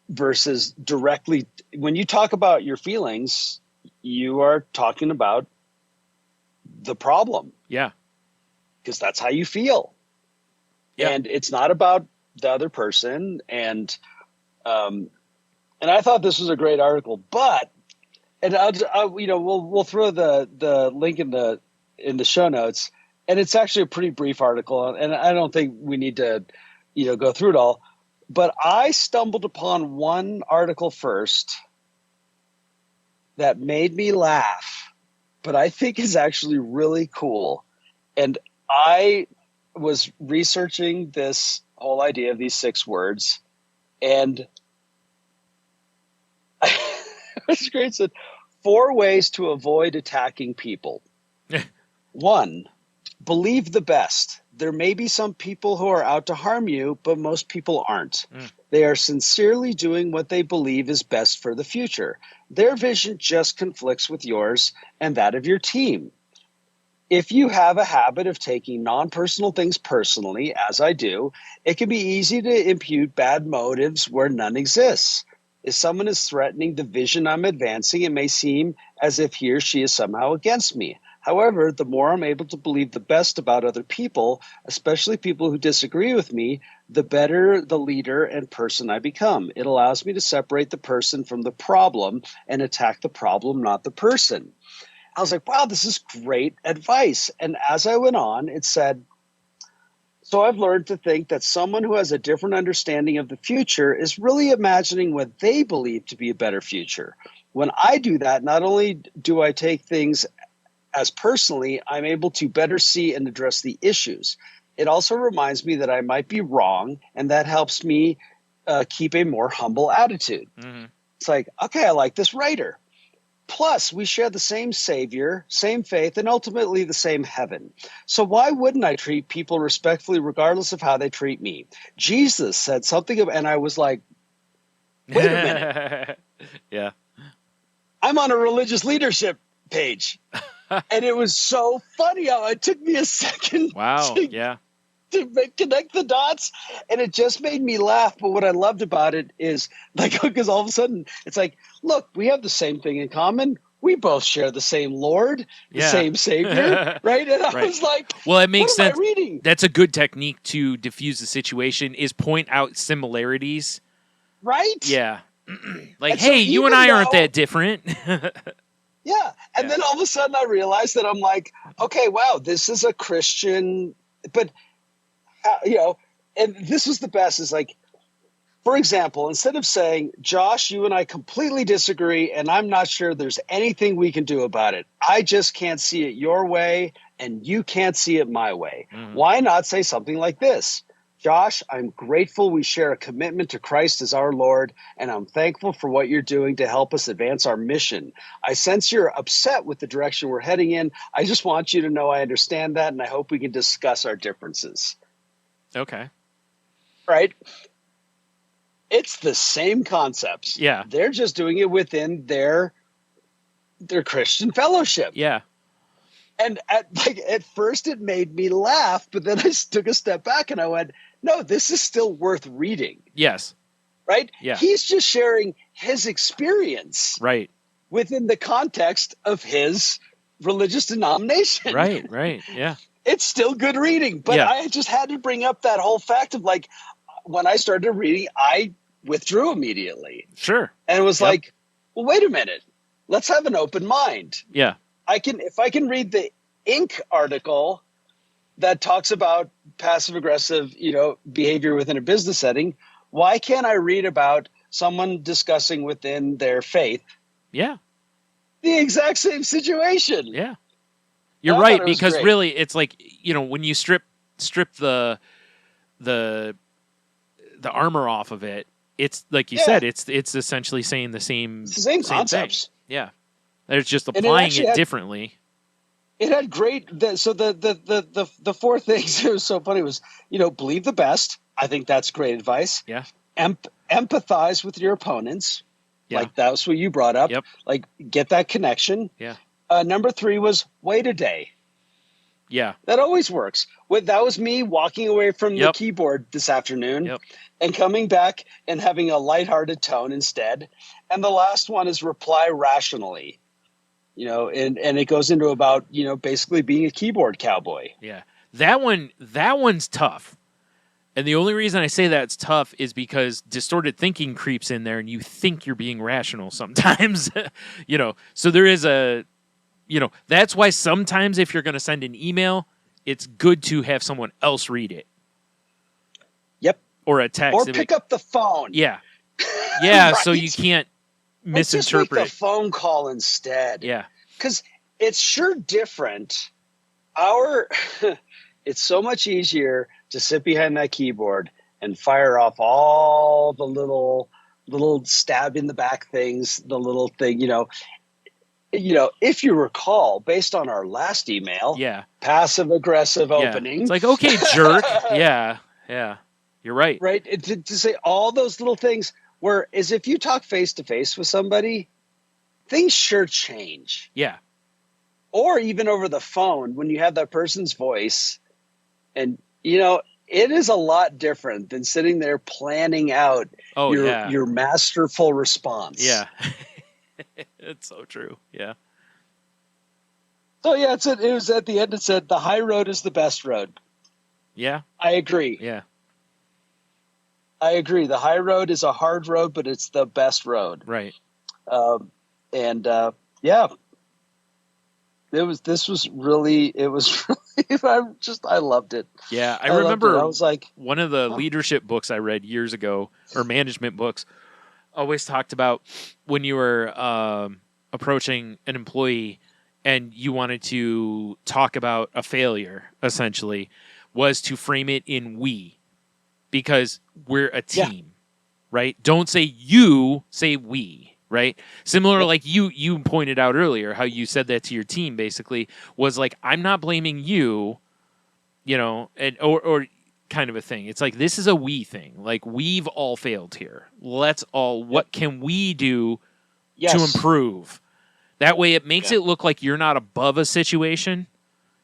versus directly. When you talk about your feelings, you are talking about the problem. Yeah. Because that's how you feel. Yeah. And it's not about the other person. And I thought this was a great article, we'll throw the link in the show notes, and it's actually a pretty brief article, and I don't think we need to, go through it all, but I stumbled upon one article first that made me laugh, but I think is actually really cool. And I was researching this whole idea of these 6 words, and it was great. It said 4 ways to avoid attacking people. 1, believe the best. There may be some people who are out to harm you, but most people aren't. They are sincerely doing what they believe is best for the future. Their vision just conflicts with yours and that of your team. If you have a habit of taking non-personal things personally, as I do, it can be easy to impute bad motives where none exists. If someone is threatening the vision I'm advancing, it may seem as if he or she is somehow against me. However, the more I'm able to believe the best about other people, especially people who disagree with me, the better the leader and person I become. It allows me to separate the person from the problem and attack the problem, not the person. I was like, wow, this is great advice. And as I went on, it said, so I've learned to think that someone who has a different understanding of the future is really imagining what they believe to be a better future. When I do that, not only do I take things as personally, I'm able to better see and address the issues. It also reminds me that I might be wrong, and that helps me keep a more humble attitude. Mm-hmm. It's like, okay, I like this writer. Plus, we share the same Savior, same faith, and ultimately the same heaven. So why wouldn't I treat people respectfully regardless of how they treat me? Jesus said something, and I was like, wait a minute. Yeah. I'm on a religious leadership page. And it was so funny how it took me a second Wow. to Yeah. connect the dots, and it just made me laugh. But what I loved about it is, like, because all of a sudden it's like, look, we have the same thing in common. We both share the same Lord, the Yeah. same Savior, right? And I Right. was like, Well, it makes what sense. am I reading? That's a good technique to diffuse the situation, is point out similarities. Right? Yeah. Like, And so hey, you and even I aren't though- that different. Yeah. And Yeah. then all of a sudden I realized that I'm like, okay, wow, this is a Christian, but, and this was the best, is like, for example, instead of saying, Josh, you and I completely disagree, and I'm not sure there's anything we can do about it. I just can't see it your way, and you can't see it my way. Mhm. Why not say something like this? Josh, I'm grateful we share a commitment to Christ as our Lord, and I'm thankful for what you're doing to help us advance our mission. I sense you're upset with the direction we're heading in. I just want you to know I understand that, and I hope we can discuss our differences. Okay. Right? It's the same concepts. Yeah. They're just doing it within their Christian fellowship. Yeah. And at first it made me laugh, but then I took a step back and I went, no, this is still worth reading. Yes. Right? Yeah. He's just sharing his experience Right. within the context of his religious denomination. Right. Right. Yeah. It's still good reading. But Yeah. I just had to bring up that whole fact of, like, when I started reading, I withdrew immediately. Sure. And it was Yep. like, well, wait a minute. Let's have an open mind. Yeah. If I can read the Inc. article that talks about passive aggressive, behavior within a business setting, why can't I read about someone discussing within their faith Yeah. the exact same situation? Yeah. You're I right, thought it was because great. really it's like, when you strip the armor off of it, it's like you Yeah. said, it's essentially saying the same It's the same thing. concepts. Yeah. They're just it applying actually it had- differently. It had great. So the four things. It was so funny. Was believe the best. I think that's great advice. Yeah. Empathize with your opponents. Yeah. Like that's what you brought up. Yep. Like get that connection. Yeah. Number 3 was wait a day. Yeah. That always works. That was me walking away from the Yep. keyboard this afternoon Yep. and coming back and having a lighthearted tone instead. And the last one is reply rationally. And it goes into about, basically being a keyboard cowboy. Yeah. That one's tough. And the only reason I say that's tough is because distorted thinking creeps in there and you think you're being rational sometimes. So there is that's why sometimes if you're going to send an email, it's good to have someone else read it. Yep. Or a text. Or pick up the phone. Yeah. Yeah, so Right? you can't Let's just misinterpret. make the phone call instead. Yeah. Because it's sure different. It's so much easier to sit behind that keyboard and fire off all the little stab in the back things, the little thing, if you recall, based on our last email, Yeah. passive aggressive Yeah. opening. It's like, okay, jerk. Yeah. Yeah. You're right. Right? To say all those little things, whereas if you talk face to face with somebody, things sure change. Yeah. Or even over the phone when you have that person's voice, and it is a lot different than sitting there planning out Oh, your yeah. your masterful response. Yeah. It's so true. Yeah. So yeah, it was at the end. It said the high road is the best road. Yeah. I agree. Yeah. I agree. The high road is a hard road, but it's the best road. Right. Yeah. This was really, I loved it. Yeah. I loved remember it. I was like, one of the leadership books I read years ago, or management books, always talked about when you were approaching an employee and you wanted to talk about a failure, essentially, was to frame it in we, because we're a team, right? Don't say you, say we, right? Similar, like you pointed out earlier, how you said that to your team, basically, was like, I'm not blaming you, you know, and or kind of a thing. It's like, this is a we thing. Like, we've all failed here. Let's all, what can we do to improve? That way it makes it look like you're not above a situation.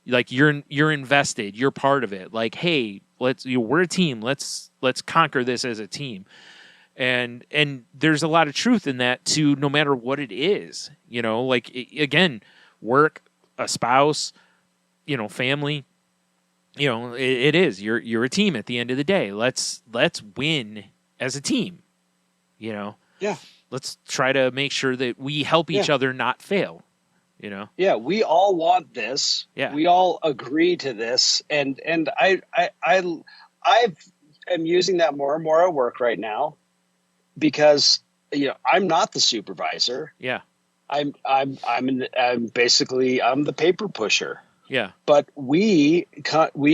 Like you're invested, you're part of it. Like, hey, we're a team. Let's conquer this as a team. And there's a lot of truth in that too, no matter what it is. You know, like, again, work, a spouse, you know, family. You know, it is. You're a team at the end of the day. Let's win as a team. You know? Yeah. Let's try to make sure that we help each other not fail, you know? Yeah, we all want this. Yeah. We all agree to this. And I am using that more and more at work right now because, you know, I'm not the supervisor. Yeah. I'm basically the paper pusher. Yeah. But we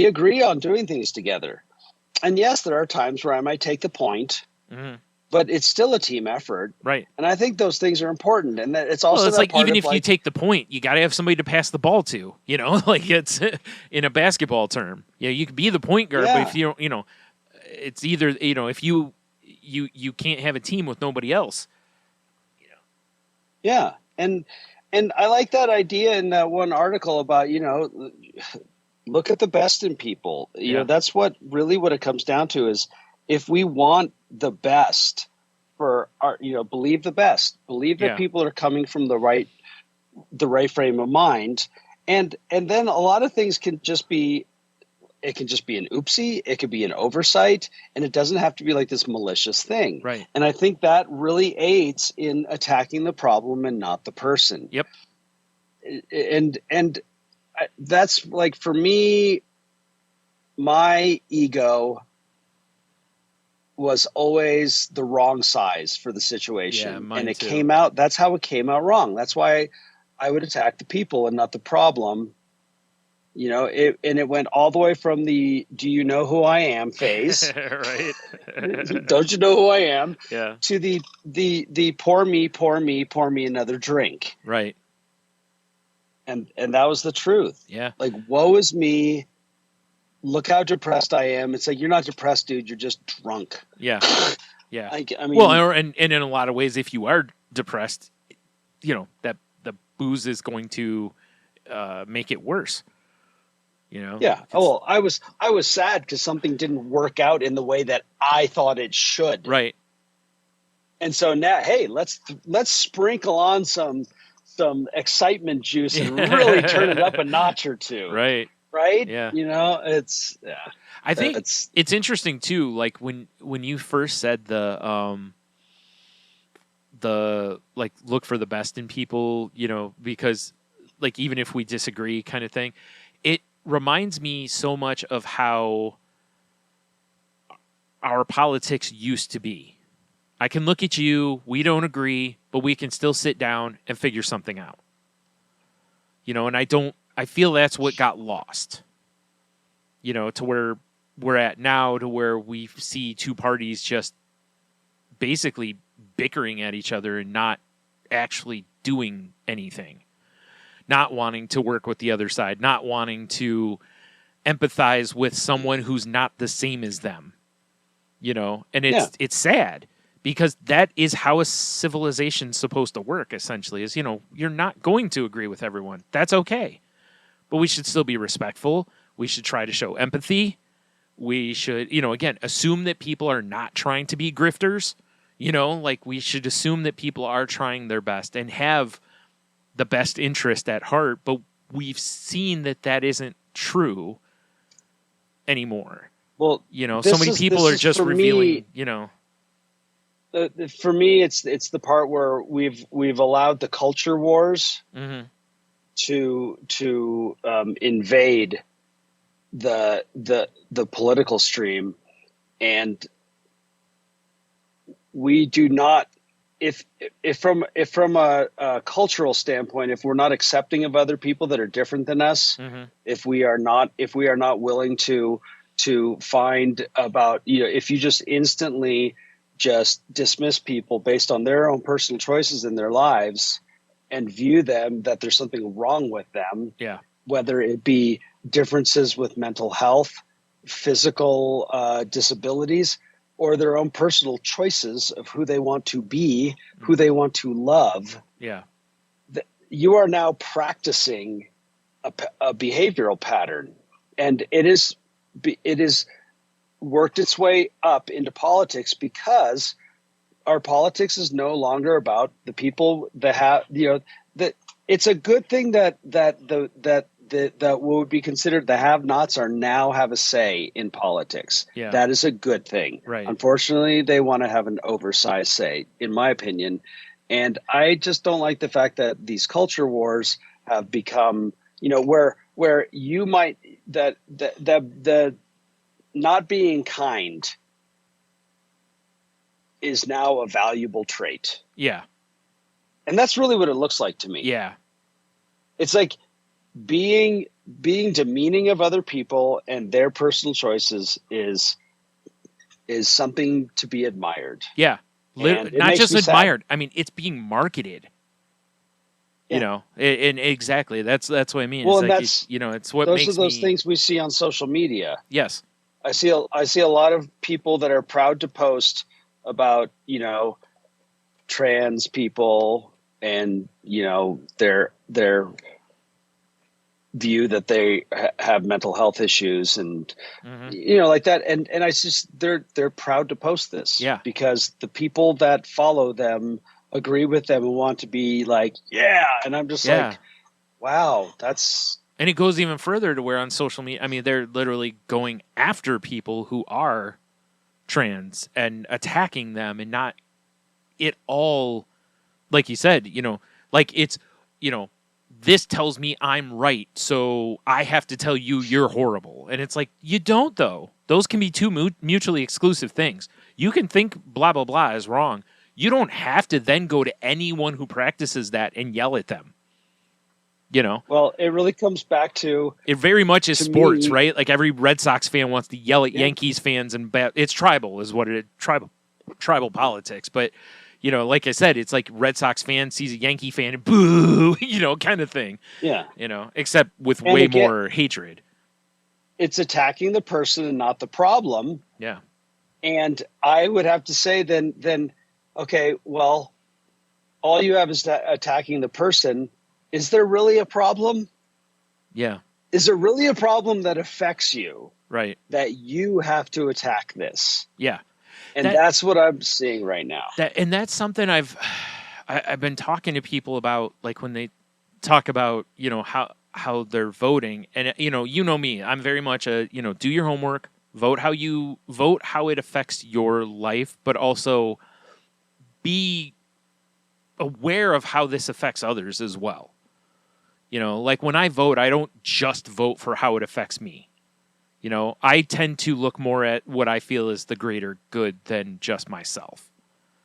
agree on doing things together. And yes, there are times where I might take the point. Mm-hmm. But it's still a team effort, right? And I think those things are important. And that it's also it's like, even if you take the point, you got to have somebody to pass the ball to. You know, like, it's in a basketball term. Yeah, you could be the point guard, but if you don't, you know, it's either, you know, if you can't have a team with nobody else. You know. Yeah, and I like that idea in that one article about, you know, look at the best in people. You know, that's what it comes down to is, if we want the best for our, you know, believe that people are coming from the right frame of mind. And then a lot of things can just be an oopsie. It could be an oversight, and it doesn't have to be like this malicious thing. Right. And I think that really aids in attacking the problem and not the person. Yep. And that's like, for me, my ego was always the wrong size for the situation. Yeah, and it too. came out, that's how it came out wrong. That's why I would attack the people and not the problem. You know, it went all the way from the "do you know who I am" phase, right? Don't you know who I am? Yeah. To the pour me another drink. Right. And that was the truth. Yeah. Like, woe is me. Look how depressed I am. It's like, you're not depressed, dude. You're just drunk. Yeah. Yeah. I mean, well, and in a lot of ways, if you are depressed, you know, that the booze is going to make it worse. You know? Yeah. Oh, well, I was sad because something didn't work out in the way that I thought it should. Right. And so now, hey, let's sprinkle on some excitement juice and really turn it up a notch or two. Right. Right? Yeah. You know, I think it's interesting too, like when you first said the like, look for the best in people, you know, because, like, even if we disagree kind of thing, it reminds me so much of how our politics used to be. I can look at you, we don't agree, but we can still sit down and figure something out. You know, and I feel that's what got lost, you know, to where we're at now, to where we see two parties just basically bickering at each other and not actually doing anything, not wanting to work with the other side, not wanting to empathize with someone who's not the same as them, you know, and it's sad. Because that is how a civilization's supposed to work, essentially, is, you know, you're not going to agree with everyone. That's okay. But we should still be respectful. We should try to show empathy. We should, you know, again, assume that people are not trying to be grifters. You know, like, we should assume that people are trying their best and have the best interest at heart. But we've seen that isn't true anymore. Well, you know, so many people are just revealing, you know. For me, it's the part where we've allowed the culture wars to invade the political stream, and we do not if from a cultural standpoint, if we're not accepting of other people that are different than us, Mm-hmm. if we are not willing to find about, if you just instantly just dismiss people based on their own personal choices in their lives and view them that there's something wrong with them, Yeah. whether it be differences with mental health, physical disabilities, or their own personal choices of who they want to be, who they want to love, Yeah. you are now practicing a behavioral pattern. And it is worked its way up into politics because our politics is no longer about the people that have, that it's a good thing that what would be considered the have-nots are now have a say in politics. Yeah. That is a good thing. Right. Unfortunately, they want to have an oversized say, in my opinion. And I just don't like the fact that these culture wars have become, where you might the not being kind is now a valuable trait. Yeah. And that's really what it looks like to me. Yeah. It's like being demeaning of other people and their personal choices is something to be admired. Yeah. And it Not makes just me sad. admired. I mean, it's being marketed. Yeah. And exactly. That's what I mean. Well, it's and like that's it's what those makes are those me, things we see on social media. Yes. I see a lot of people that are proud to post about, trans people and, their view that they have mental health issues and, Mhm. like that. And I just, they're proud to post this. Yeah. Because the people that follow them agree with them and want to be like, yeah. And I'm just Yeah. like, wow, that's, And it goes even further to where on social media, I mean, they're literally going after people who are trans and attacking them, and not it all, like you said, like it's, this tells me I'm right, so I have to tell you you're horrible. And it's like, you don't, though. Those can be two mutually exclusive things. You can think blah, blah, blah is wrong. You don't have to then go to anyone who practices that and yell at them. well, it really comes back to, It very much is To sports, me- right? Like every Red Sox fan wants to yell at Yeah. Yankees fans, and it's tribal, is what it is. Tribal politics. But like I said, it's like Red Sox fan sees a Yankee fan and boo, kind of thing. yeah. Except with And way again- more hatred. It's attacking the person and not the problem. Yeah, And I would have to say then, okay, well, all you have is attacking the person. Is there really a problem? yeah, Is there really a problem that affects you right, that you have to attack this? yeah. And That- that's what I'm seeing right now. That's something I've been talking to people about, like when they talk about how they're voting, and you know me, I'm very much a do your homework, vote how it affects your life, but also be aware of how this affects others as well. Like when I vote, I don't just vote for how it affects me. I tend to look more at what I feel is the greater good than just myself.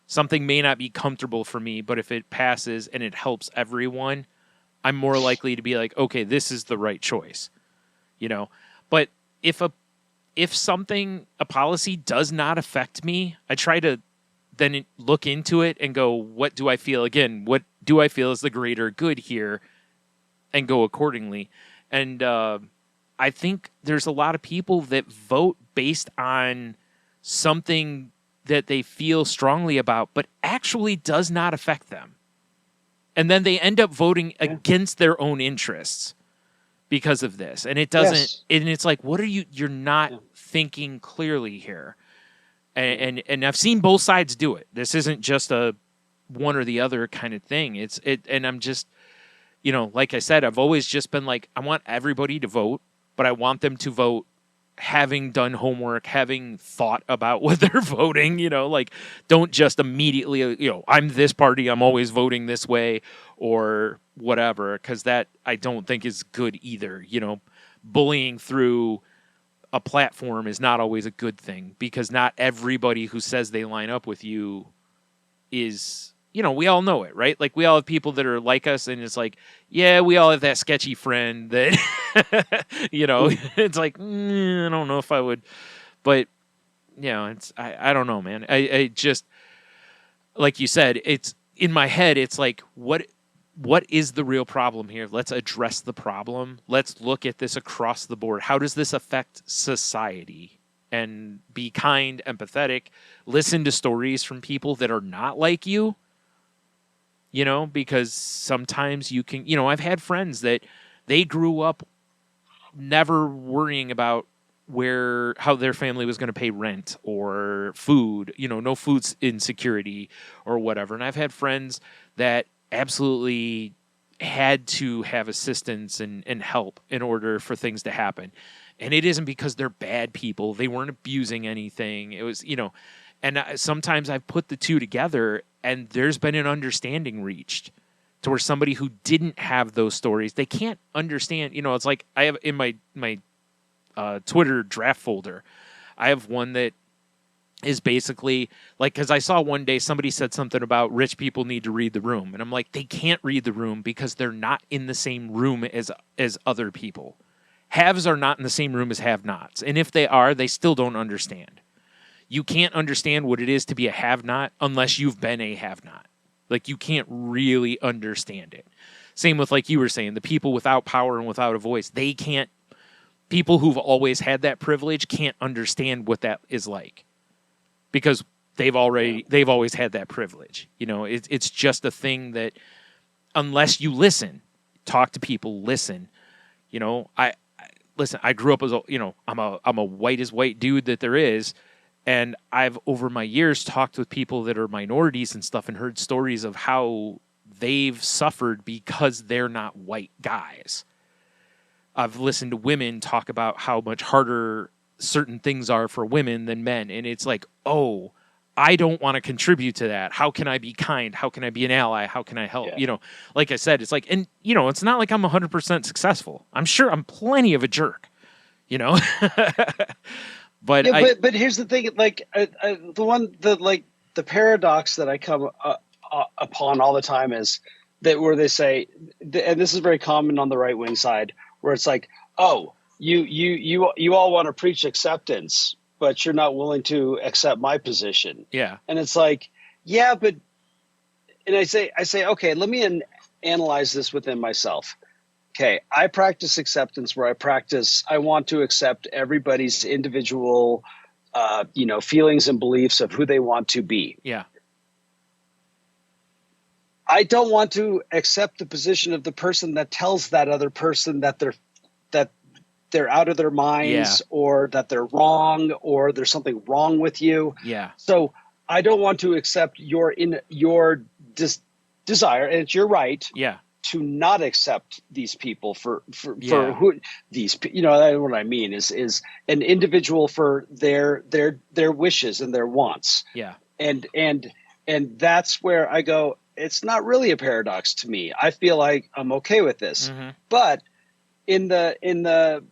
Something may not be comfortable for me, but if it passes and it helps everyone, I'm more likely to be like, okay, this is the right choice. But if a policy does not affect me, I try to then look into it and go, what do I feel? Again, what do I feel is the greater good here? And go accordingly. And I think there's a lot of people that vote based on something that they feel strongly about, but actually does not affect them. And then they end up voting against their own interests because of this. And it doesn't, Yes. and it's like, what are you're not thinking clearly here. And I've seen both sides do it. This isn't just a one or the other kind of thing. And I'm just, like I said, I've always just been like, I want everybody to vote, but I want them to vote having done homework, having thought about what they're voting, like don't just immediately, I'm this party, I'm always voting this way or whatever, because that I don't think is good either. Bullying through a platform is not always a good thing, because not everybody who says they line up with you is we all know it, right? Like we all have people that are like us, and it's like, yeah, we all have that sketchy friend that, it's like, I don't know if I would, but it's, I don't know, man. I just, like you said, it's in my head. It's like, what is the real problem here? Let's address the problem. Let's look at this across the board. How does this affect society? And be kind, empathetic, listen to stories from people that are not like you, because sometimes you can, I've had friends that they grew up never worrying about how their family was going to pay rent or food, no food insecurity or whatever. And I've had friends that absolutely had to have assistance and help in order for things to happen. And it isn't because they're bad people. They weren't abusing anything. It was, and sometimes I've put the two together and there's been an understanding reached to where somebody who didn't have those stories, they can't understand. It's like I have in my Twitter draft folder, I have one that is basically like, because I saw one day somebody said something about rich people need to read the room. And I'm like, they can't read the room because they're not in the same room as other people. Haves are not in the same room as have-nots. And if they are, they still don't understand. You can't understand what it is to be a have-not unless you've been a have-not. Like, you can't really understand it. Same with, like you were saying, the people without power and without a voice. They can't, people who've always had that privilege can't understand what that is like. Because they've always had that privilege. It's just a thing that, unless you listen, talk to people, listen. Listen, I grew up as I'm a white as white dude that there is, and I've over my years talked with people that are minorities and stuff and heard stories of how they've suffered because they're not white guys. I've listened to women talk about how much harder certain things are for women than men, and it's like, oh, I don't want to contribute to that. How can I be kind? How can I be an ally? How can I help? Yeah. Like I said, it's like, and it's not like I'm 100% successful. I'm sure I'm plenty of a jerk, but but here's the thing, like the paradox that I come upon all the time is that where they say, and this is very common on the right wing side, where it's like, oh, you all want to preach acceptance, but you're not willing to accept my position. Yeah. And it's like, yeah, but, and I say, okay, let me analyze this within myself. Okay. I practice acceptance where I want to accept everybody's individual, feelings and beliefs of who they want to be. Yeah. I don't want to accept the position of the person that tells that other person that they're out of their minds, or that they're wrong, or there's something wrong with you. Yeah. So I don't want to accept your desire, and it's your right. Yeah. To not accept these people for who these, what I mean is an individual for their wishes and their wants. Yeah. And that's where I go, it's not really a paradox to me. I feel like I'm okay with this. Mm-hmm. But in the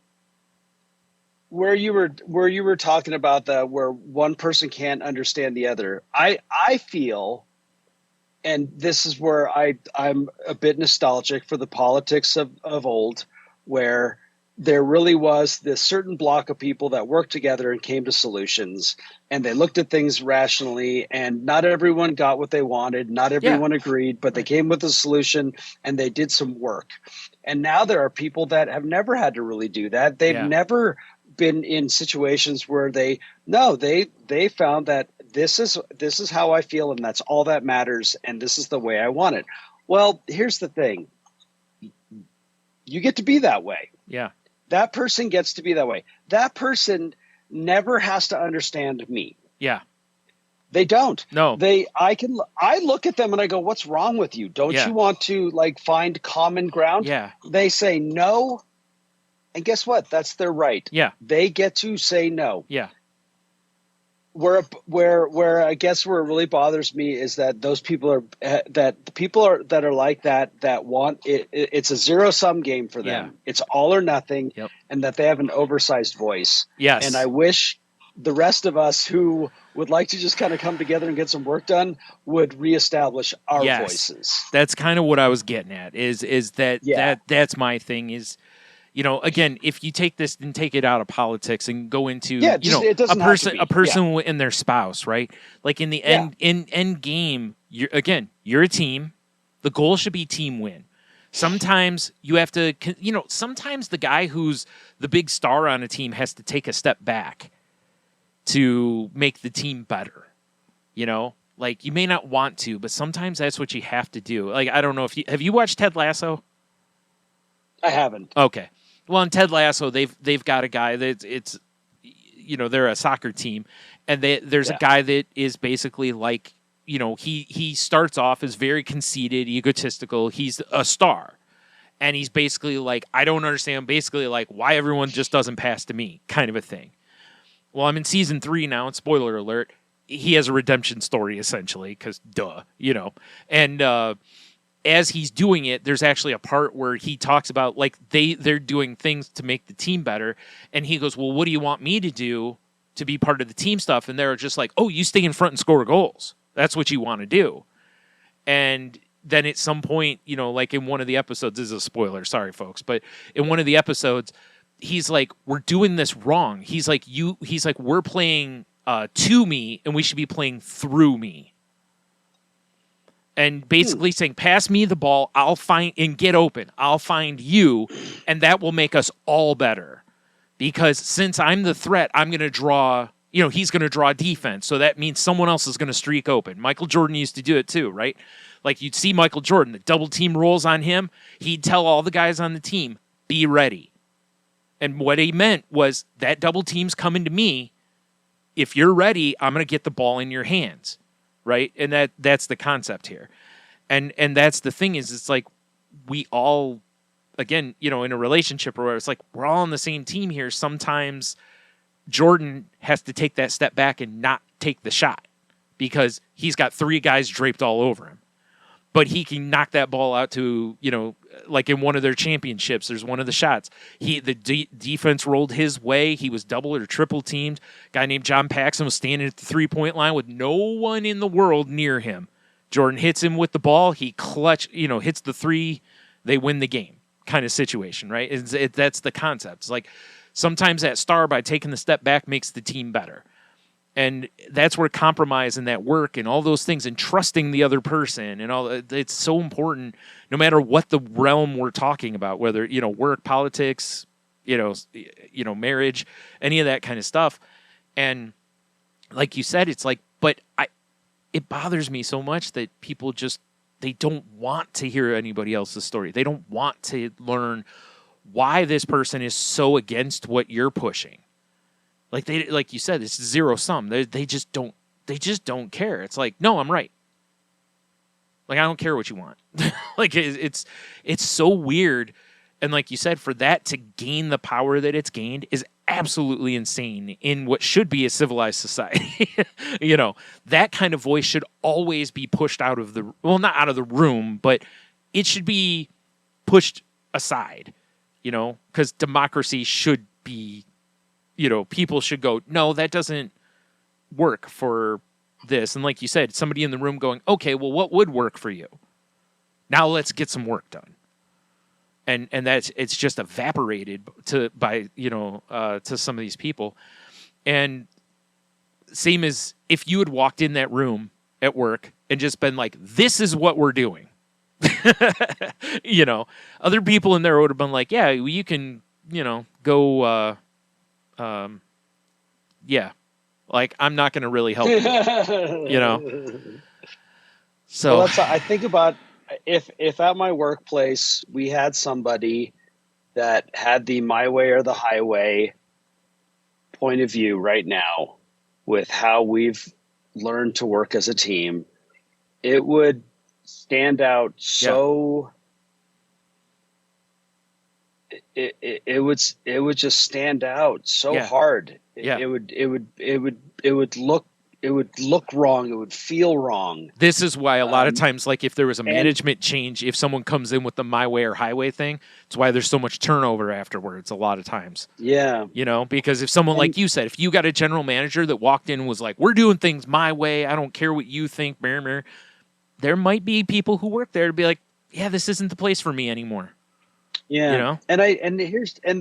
where you were talking about where one person can't understand the other, I feel, and this is where I'm a bit nostalgic for the politics of old, where there really was this certain block of people that worked together and came to solutions, and they looked at things rationally, and not everyone got what they wanted. Not everyone agreed, but they came with a solution and they did some work. And now there are people that have never had to really do that. They've never been in situations where they found that this is how I feel, and that's all that matters, and this is the way I want it. Well, here's the thing. You get to be that way. Yeah. That person gets to be that way. That person never has to understand me. Yeah. They don't. No. I look at them and I go, what's wrong with you? Don't you want to find common ground? Yeah. They say no. And guess what? That's their right. Yeah. They get to say no. Yeah. Where I guess where it really bothers me is that those people are that are like that want it. It's a zero-sum game for them. Yeah. It's all or nothing, Yep. and that they have an oversized voice. Yes. And I wish the rest of us who would like to just kind of come together and get some work done would reestablish our Yes. voices. That's kind of what I was getting at. Is that Yeah. that's my thing. Is, you know, again, if you take this and take it out of politics and go into, Yeah, you know, it doesn't have to be. a person and their spouse, right? Like in the end game, you're a team. The goal should be team win. Sometimes you have to, you know, sometimes the guy who's the big star on a team has to take a step back to make the team better. You know, like you may not want to, but sometimes that's what you have to do. Like, I don't know if have you watched Ted Lasso? I haven't. Okay. Well, in Ted Lasso, they've got a guy that it's, you know, they're a soccer team, and there's a guy that is basically like, you know, he starts off as very conceited, egotistical. He's a star, and he's basically like, I don't understand, basically like why everyone just doesn't pass to me, kind of a thing. Well, I'm in season 3 now, and spoiler alert, he has a redemption story essentially, because duh, you know, and as he's doing it, there's actually a part where he talks about like they're doing things to make the team better. And he goes, well, what do you want me to do to be part of the team stuff? And they're just like, oh, you stay in front and score goals. That's what you want to do. And then at some point, you know, like in one of the episodes, this is a spoiler, sorry folks, but in one of the episodes, he's like, we're doing this wrong. He's like, we're playing to me and we should be playing through me. And basically saying, pass me the ball, I'll find and get open. I'll find you, and that will make us all better. Because since I'm the threat, I'm going to draw, you know, he's going to draw defense. So that means someone else is going to streak open. Michael Jordan used to do it too, right? Like you'd see Michael Jordan, the double team rolls on him. He'd tell all the guys on the team, be ready. And what he meant was that double team's coming to me. If you're ready, I'm going to get the ball in your hands. Right. And that's the concept here. And that's the thing is, it's like we all, again, you know, in a relationship where it's like we're all on the same team here. Sometimes Jordan has to take that step back and not take the shot because he's got 3 guys draped all over him. But he can knock that ball out to, you know, like in one of their championships, there's one of the shots. The defense rolled his way. He was double or triple teamed. A guy named John Paxson was standing at the 3-point line with no one in the world near him. Jordan hits him with the ball. He hits the 3. They win the game kind of situation, right? That's the concept. It's like sometimes that star, by taking the step back, makes the team better. And that's where compromise and that work and all those things and trusting the other person and all, it's so important no matter what the realm we're talking about, whether, you know, work, politics, you know, marriage, any of that kind of stuff. And like you said, it's like, but it bothers me so much that people just, they don't want to hear anybody else's story. They don't want to learn why this person is so against what you're pushing. Like you said, it's zero sum. They just don't care. It's like, no, I'm right. Like, I don't care what you want. Like it's so weird. And like you said, for that to gain the power that it's gained is absolutely insane in what should be a civilized society. You know, that kind of voice should always be pushed out of not out of the room, but it should be pushed aside, you know, because democracy should be, you know, people should go, no, that doesn't work for this. And like you said, somebody in the room going, okay, well, what would work for you? Now let's get some work done. And it's just evaporated to some of these people. And same as if you had walked in that room at work and just been like, this is what we're doing. You know, other people in there would have been like, yeah, you can, you know, go, yeah, like I'm not going to really help you, you know? So well, I think about if at my workplace we had somebody that had the my way or the highway point of view right now with how we've learned to work as a team, it would stand out so it would just stand out so hard. It would look wrong. It would feel wrong. This is why a lot of times, like if there was a management change, if someone comes in with the my way or highway thing, it's why there's so much turnover afterwards a lot of times. Yeah. You know, because if someone, like you said, if you got a general manager that walked in and was like, we're doing things my way, I don't care what you think, there might be people who work there to be like, yeah, this isn't the place for me anymore. Yeah. You know? And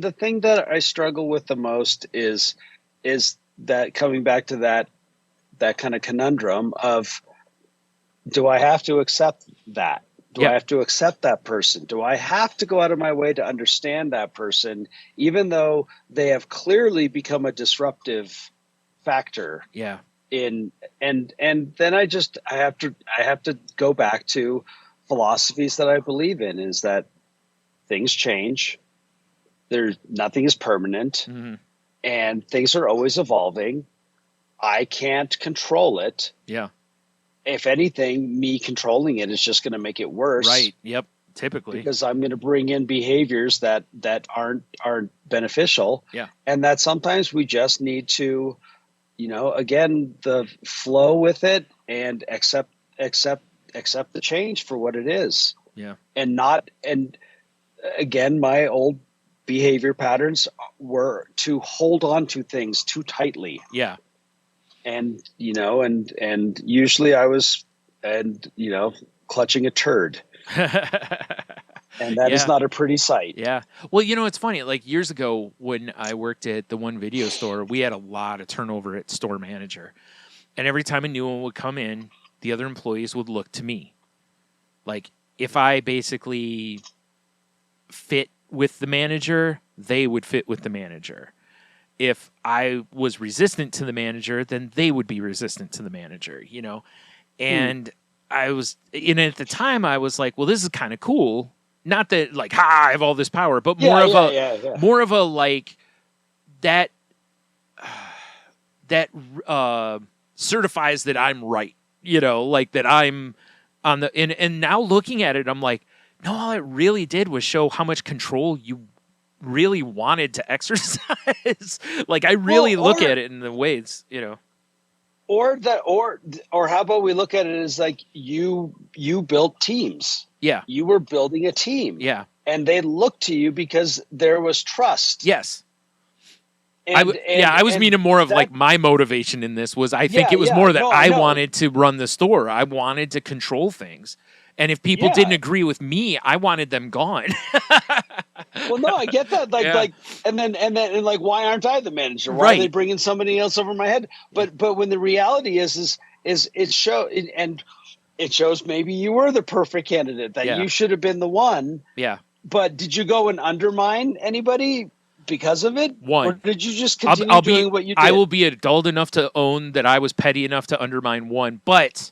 the thing that I struggle with the most is that coming back to that kind of conundrum of, do I have to accept that? Do I have to accept that person? Do I have to go out of my way to understand that person, even though they have clearly become a disruptive factor? Yeah. And then I have to go back to philosophies that I believe in, is that things change. Nothing is permanent, and things are always evolving. I can't control it. Yeah. If anything, me controlling it is just going to make it worse. Right. Yep. Typically. Because I'm going to bring in behaviors that aren't beneficial. Yeah. And that sometimes we just need to, again, the flow with it and accept the change for what it is. Yeah. And again, my old behavior patterns were to hold on to things too tightly. Yeah. And, and usually I was, clutching a turd. And that is not a pretty sight. Yeah. Well, it's funny. Like years ago when I worked at the one video store, we had a lot of turnover at store manager. And every time a new one would come in, the other employees would look to me. Like if I basically fit with the manager, they would fit with the manager. If I was resistant to the manager, then they would be resistant to the manager, And I was, at the time I was like, well, this is kind of cool. Not that like, I have all this power, but more of a like that certifies that I'm right, like that I'm on the, and now looking at it, I'm like, no, all it really did was show how much control you really wanted to exercise. Like I really look at it in the ways, Or how about we look at it as like you built teams. Yeah. You were building a team. Yeah. And they looked to you because there was trust. Yes. I was meaning more of like my motivation in this was I think it was more that I wanted to run the store. I wanted to control things. And if people didn't agree with me, I wanted them gone. Well, no, I get that. And then why aren't I the manager? Why are they bringing somebody else over my head? But when the reality is it shows maybe you were the perfect candidate, that you should have been the one. Yeah. But did you go and undermine anybody because of it? One. Or did you just continue doing what you did? I will be adult enough to own that I was petty enough to undermine one, but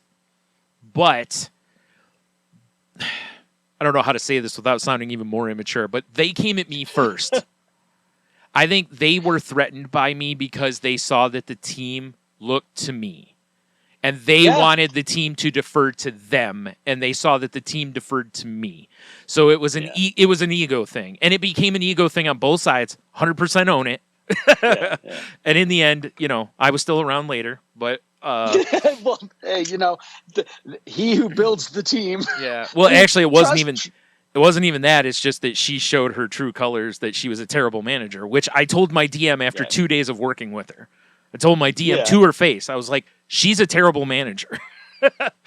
I don't know how to say this without sounding even more immature, but they came at me first. I think they were threatened by me because they saw that the team looked to me. And they wanted the team to defer to them, and they saw that the team deferred to me. So it was it was an ego thing, and it became an ego thing on both sides. 100% own it. And in the end, I was still around later, but well, hey, he who builds the team. Yeah. Well, actually, it wasn't even that. It's just that she showed her true colors, that she was a terrible manager, which I told my DM after 2 days of working with her. I told my DM to her face. I was like, she's a terrible manager.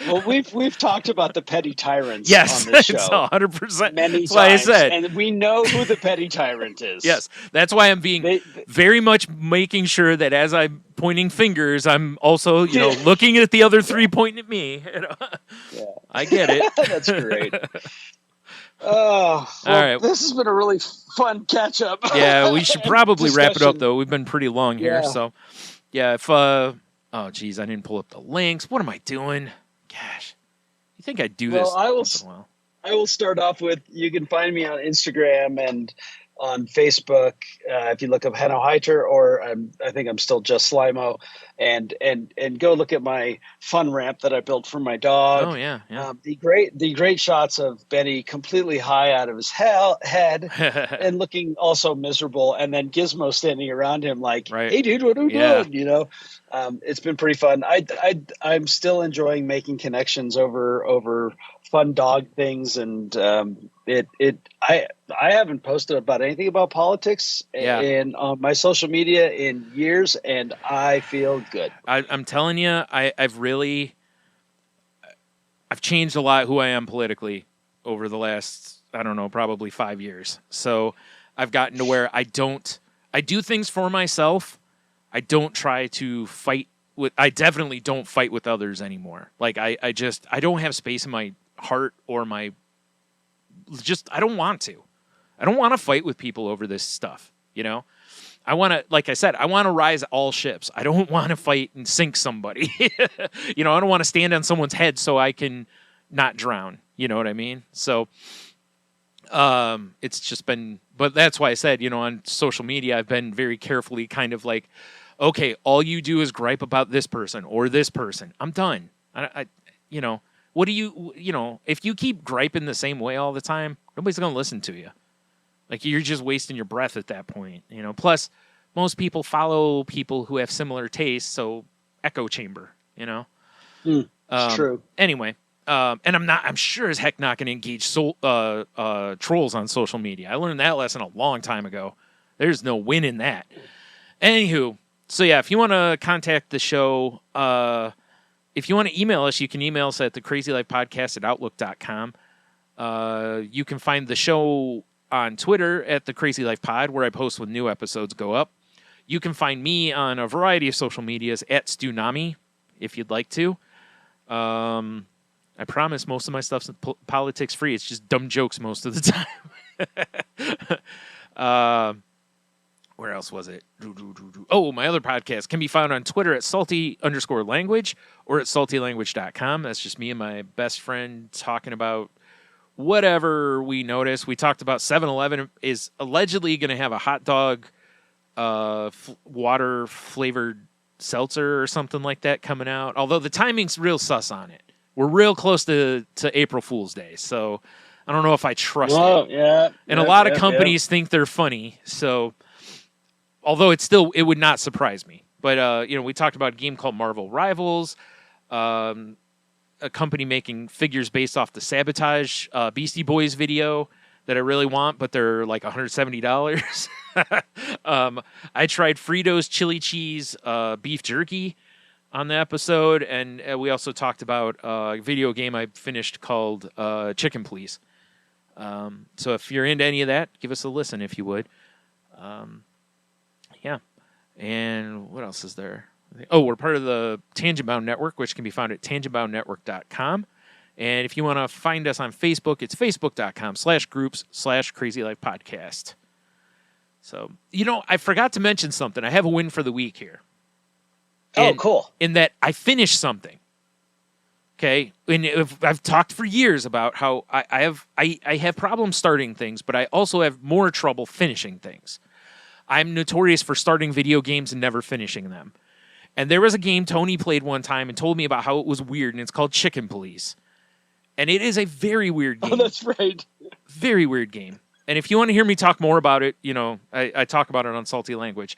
Well, we've talked about the petty tyrants yes, on this show. It's 100%. Many that's why times, I said. and we know who the petty tyrant is. Yes, that's why I'm being very much making sure that as I'm pointing fingers, I'm also, looking at the other three pointing at me. I get it. That's great. Oh, well, all right. This has been a really fun catch up. Yeah, we should probably wrap it up though. We've been pretty long here, so yeah. If oh geez, I didn't pull up the links. What am I doing? Gosh, you think I'd do this? I will start off with, you can find me on Instagram and on Facebook. If you look up Hanno Heiter, or I think I'm still just Slimo, and go look at my fun ramp that I built for my dog. Oh yeah. The great shots of Benny completely high out of his head and looking also miserable, and then Gizmo standing around him like, Right. "Hey, dude, what are we Yeah. doing?" You know, it's been pretty fun. I'm still enjoying making connections over fun dog things, and I haven't posted about anything about politics Yeah. on my social media in years, and I feel good. I'm telling you, I've changed a lot who I am politically over the last, I don't know, probably 5 years. So I've gotten to where I do things for myself. I don't try to fight I definitely don't fight with others anymore. Like I don't have space in my heart or I don't want to. I don't want to fight with people over this stuff, you know? I want to, like I said, I want to rise all ships. I don't want to fight and sink somebody. You know, I don't want to stand on someone's head so I can not drown. You know what I mean? So it's just been, but that's why I said, you know, on social media, I've been very carefully kind of like, okay, all you do is gripe about this person or this person. I'm done. You know, what do you know, if you keep griping the same way all the time, nobody's going to listen to you. Like, you're just wasting your breath at that point, you know. Plus, most people follow people who have similar tastes, so echo chamber, you know. It's true. Anyway, and I'm sure as heck not going to engage trolls on social media. I learned that lesson a long time ago. There's no win in that. Anywho, so yeah, if you want to contact the show, if you want to email us, you can email us at thecrazylifepodcast@outlook.com. You can find the show on Twitter at the Crazy Life Pod, where I post when new episodes go up. You can find me on a variety of social medias at Stunami, if you'd like to. I promise most of my stuff's politics free. It's just dumb jokes most of the time. Where else was it? Oh, my other podcast can be found on Twitter at salty_language or at saltylanguage.com. That's just me and my best friend talking about whatever we notice. We talked about 7-Eleven is allegedly going to have a hot dog water flavored seltzer or something like that coming out. Although the timing's real sus on it. We're real close to April Fool's Day, so I don't know if I trust it. Yeah. And a lot of companies think they're funny, so although it would not surprise me. But you know, we talked about a game called Marvel Rivals. A company making figures based off the Sabotage Beastie Boys video that I really want, but they're like $170. I tried Fritos chili cheese beef jerky on the episode, and we also talked about a video game I finished called Chicken Please. So if you're into any of that, give us a listen if you would. Yeah. And what else is there? Oh, we're part of the Tangent Bound Network, which can be found at tangentboundnetwork.com. And if you want to find us on Facebook, it's facebook.com/groups/Crazy Life Podcast. So, you know, I forgot to mention something. I have a win for the week here. Cool. In that I finished something. Okay? And I've talked for years about how I have problems starting things, but I also have more trouble finishing things. I'm notorious for starting video games and never finishing them. And there was a game Tony played one time and told me about how it was weird, and it's called Chicken Police. And it is a very weird game. Oh, that's right. Very weird game. And if you want to hear me talk more about it, you know, I talk about it on Salty Language.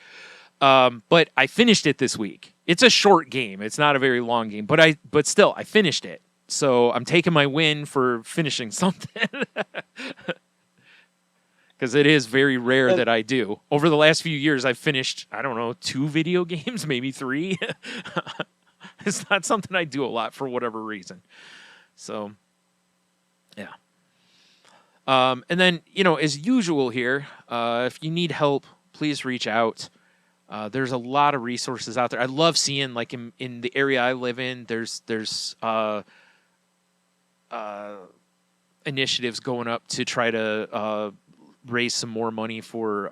But I finished it this week. It's a short game. It's not a very long game, but still, I finished it. So I'm taking my win for finishing something. Because it is very rare that I do. Over the last few years, I've finished, I don't know, 2 video games, maybe 3. It's not something I do a lot for whatever reason. So, yeah. And then, you know, as usual here, if you need help, please reach out. There's a lot of resources out there. I love seeing, like, in the area I live in, there's initiatives going up to try to raise some more money for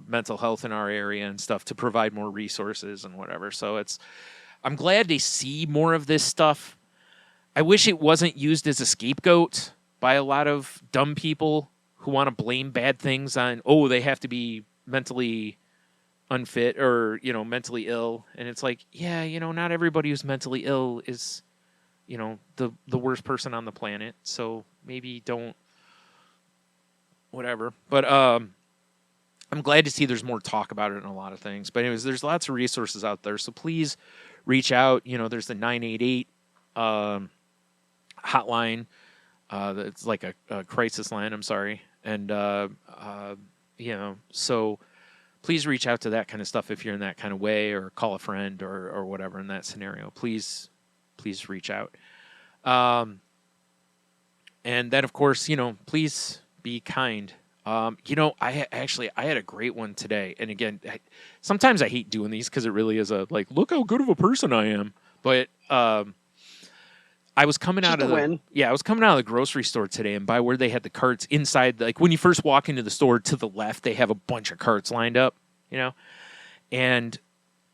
mental health in our area and stuff, to provide more resources and whatever. So I'm glad to see more of this stuff. I wish it wasn't used as a scapegoat by a lot of dumb people who want to blame bad things on, they have to be mentally unfit or, mentally ill. And it's like, yeah, not everybody who's mentally ill is, the worst person on the planet. So maybe don't, whatever. But I'm glad to see there's more talk about it in a lot of things. But anyways, there's lots of resources out there. So please reach out. There's the 988 hotline. It's like a crisis line. I'm sorry. And, so please reach out to that kind of stuff if you're in that kind of way, or call a friend or whatever in that scenario. Please reach out. And then, of course, please be kind. I had a great one today. And again, sometimes I hate doing these because it really is look how good of a person I am. But I was coming out of the grocery store today, and by where they had the carts inside, like when you first walk into the store to the left, they have a bunch of carts lined up, and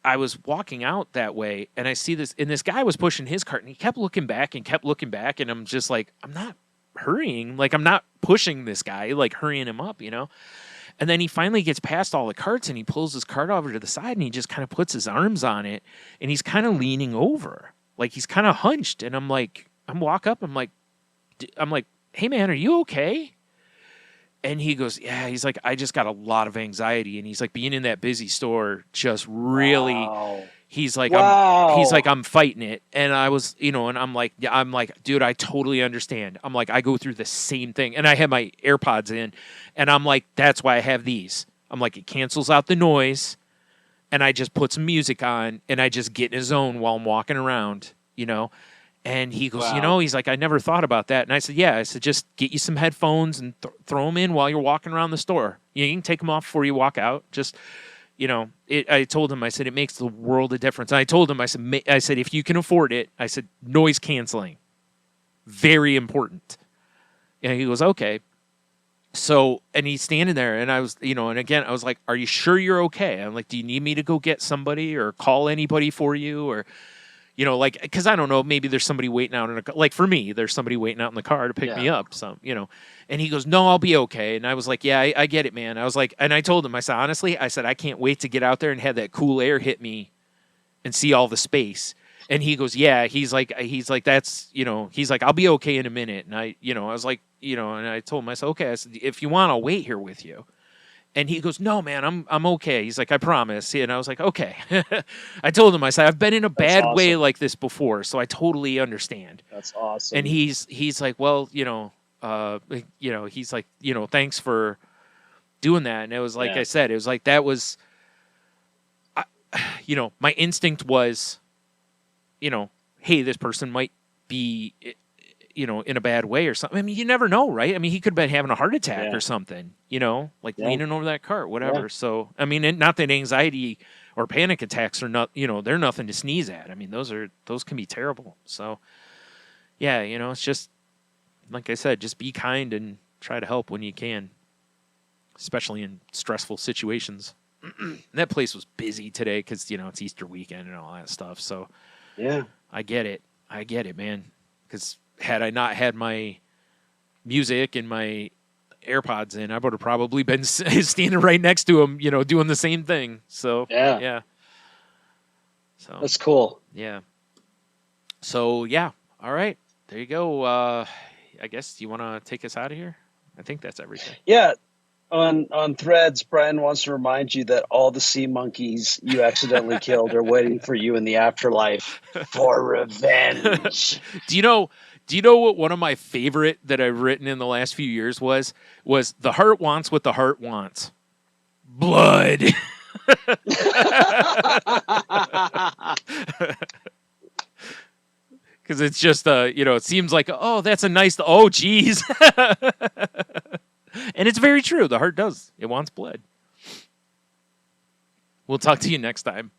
I was walking out that way, and I see this, and this guy was pushing his cart, and he kept looking back, and I'm just like, I'm not hurrying, like I'm not pushing this guy, like hurrying him up, And then he finally gets past all the carts, and he pulls his cart over to the side, and he just kind of puts his arms on it, and he's kind of leaning over. Like he's kind of hunched, and I'm like, I'm like, hey man, are you okay? And he goes, yeah. He's like, I just got a lot of anxiety, and he's like, being in that busy store just really. Wow. He's like, Wow. I'm fighting it, and I was, and I'm like, dude, I totally understand. I'm like, I go through the same thing, and I have my AirPods in, and I'm like, that's why I have these. I'm like, it cancels out the noise. And I just put some music on, and I just get in a zone while I'm walking around, And he goes, Wow. he's like, I never thought about that. And I said, yeah. I said, just get you some headphones and throw them in while you're walking around the store. You can take them off before you walk out. Just, I told him, I said, it makes the world of difference. And I told him, I said, if you can afford it, I said, noise canceling, very important. And he goes, okay. So, and he's standing there, and I was, and again, I was like, are you sure you're okay? I'm like, do you need me to go get somebody or call anybody for you? Or, because I don't know, maybe there's somebody waiting out like for me, there's somebody waiting out in the car to pick me up. So, and he goes, no, I'll be okay. And I was like, yeah, I get it, man. I was like, and I told him, I said, honestly, I can't wait to get out there and have that cool air hit me and see all the space. And he goes, yeah, he's like, that's, he's like, I'll be okay in a minute. And I was like, and I told him, I said, okay, I said, if you want, I'll wait here with you. And he goes, no, man, I'm okay. He's like, I promise. And I was like, okay. I told him, I said, I've been in a bad way like this before, so I totally understand. That's awesome. And he's like, well, he's like, thanks for doing that. And it was like I said, it was like, that was, my instinct was, hey, this person might be, in a bad way or something. I mean, you never know, right? I mean, he could have been having a heart attack or something, leaning over that cart, whatever. Yeah. So, I mean, not that anxiety or panic attacks are not, they're nothing to sneeze at. I mean, those can be terrible. So, yeah, it's just, like I said, just be kind and try to help when you can, especially in stressful situations. That place was busy today because, it's Easter weekend and all that stuff. So, yeah, I get it, man. Because had I not had my music and my AirPods in, I would have probably been standing right next to him, doing the same thing. So, yeah. So that's cool. Yeah. So, yeah. All right. There you go. I guess, do you want to take us out of here? I think that's everything. Yeah. On Threads, Brian wants to remind you that all the sea monkeys you accidentally killed are waiting for you in the afterlife for revenge. Do you know what one of my favorite that I've written in the last few years was the heart wants what the heart wants. Blood. Because it's just, it seems like, oh, that's a nice, oh, geez. And it's very true. The heart does. It wants blood. We'll talk to you next time.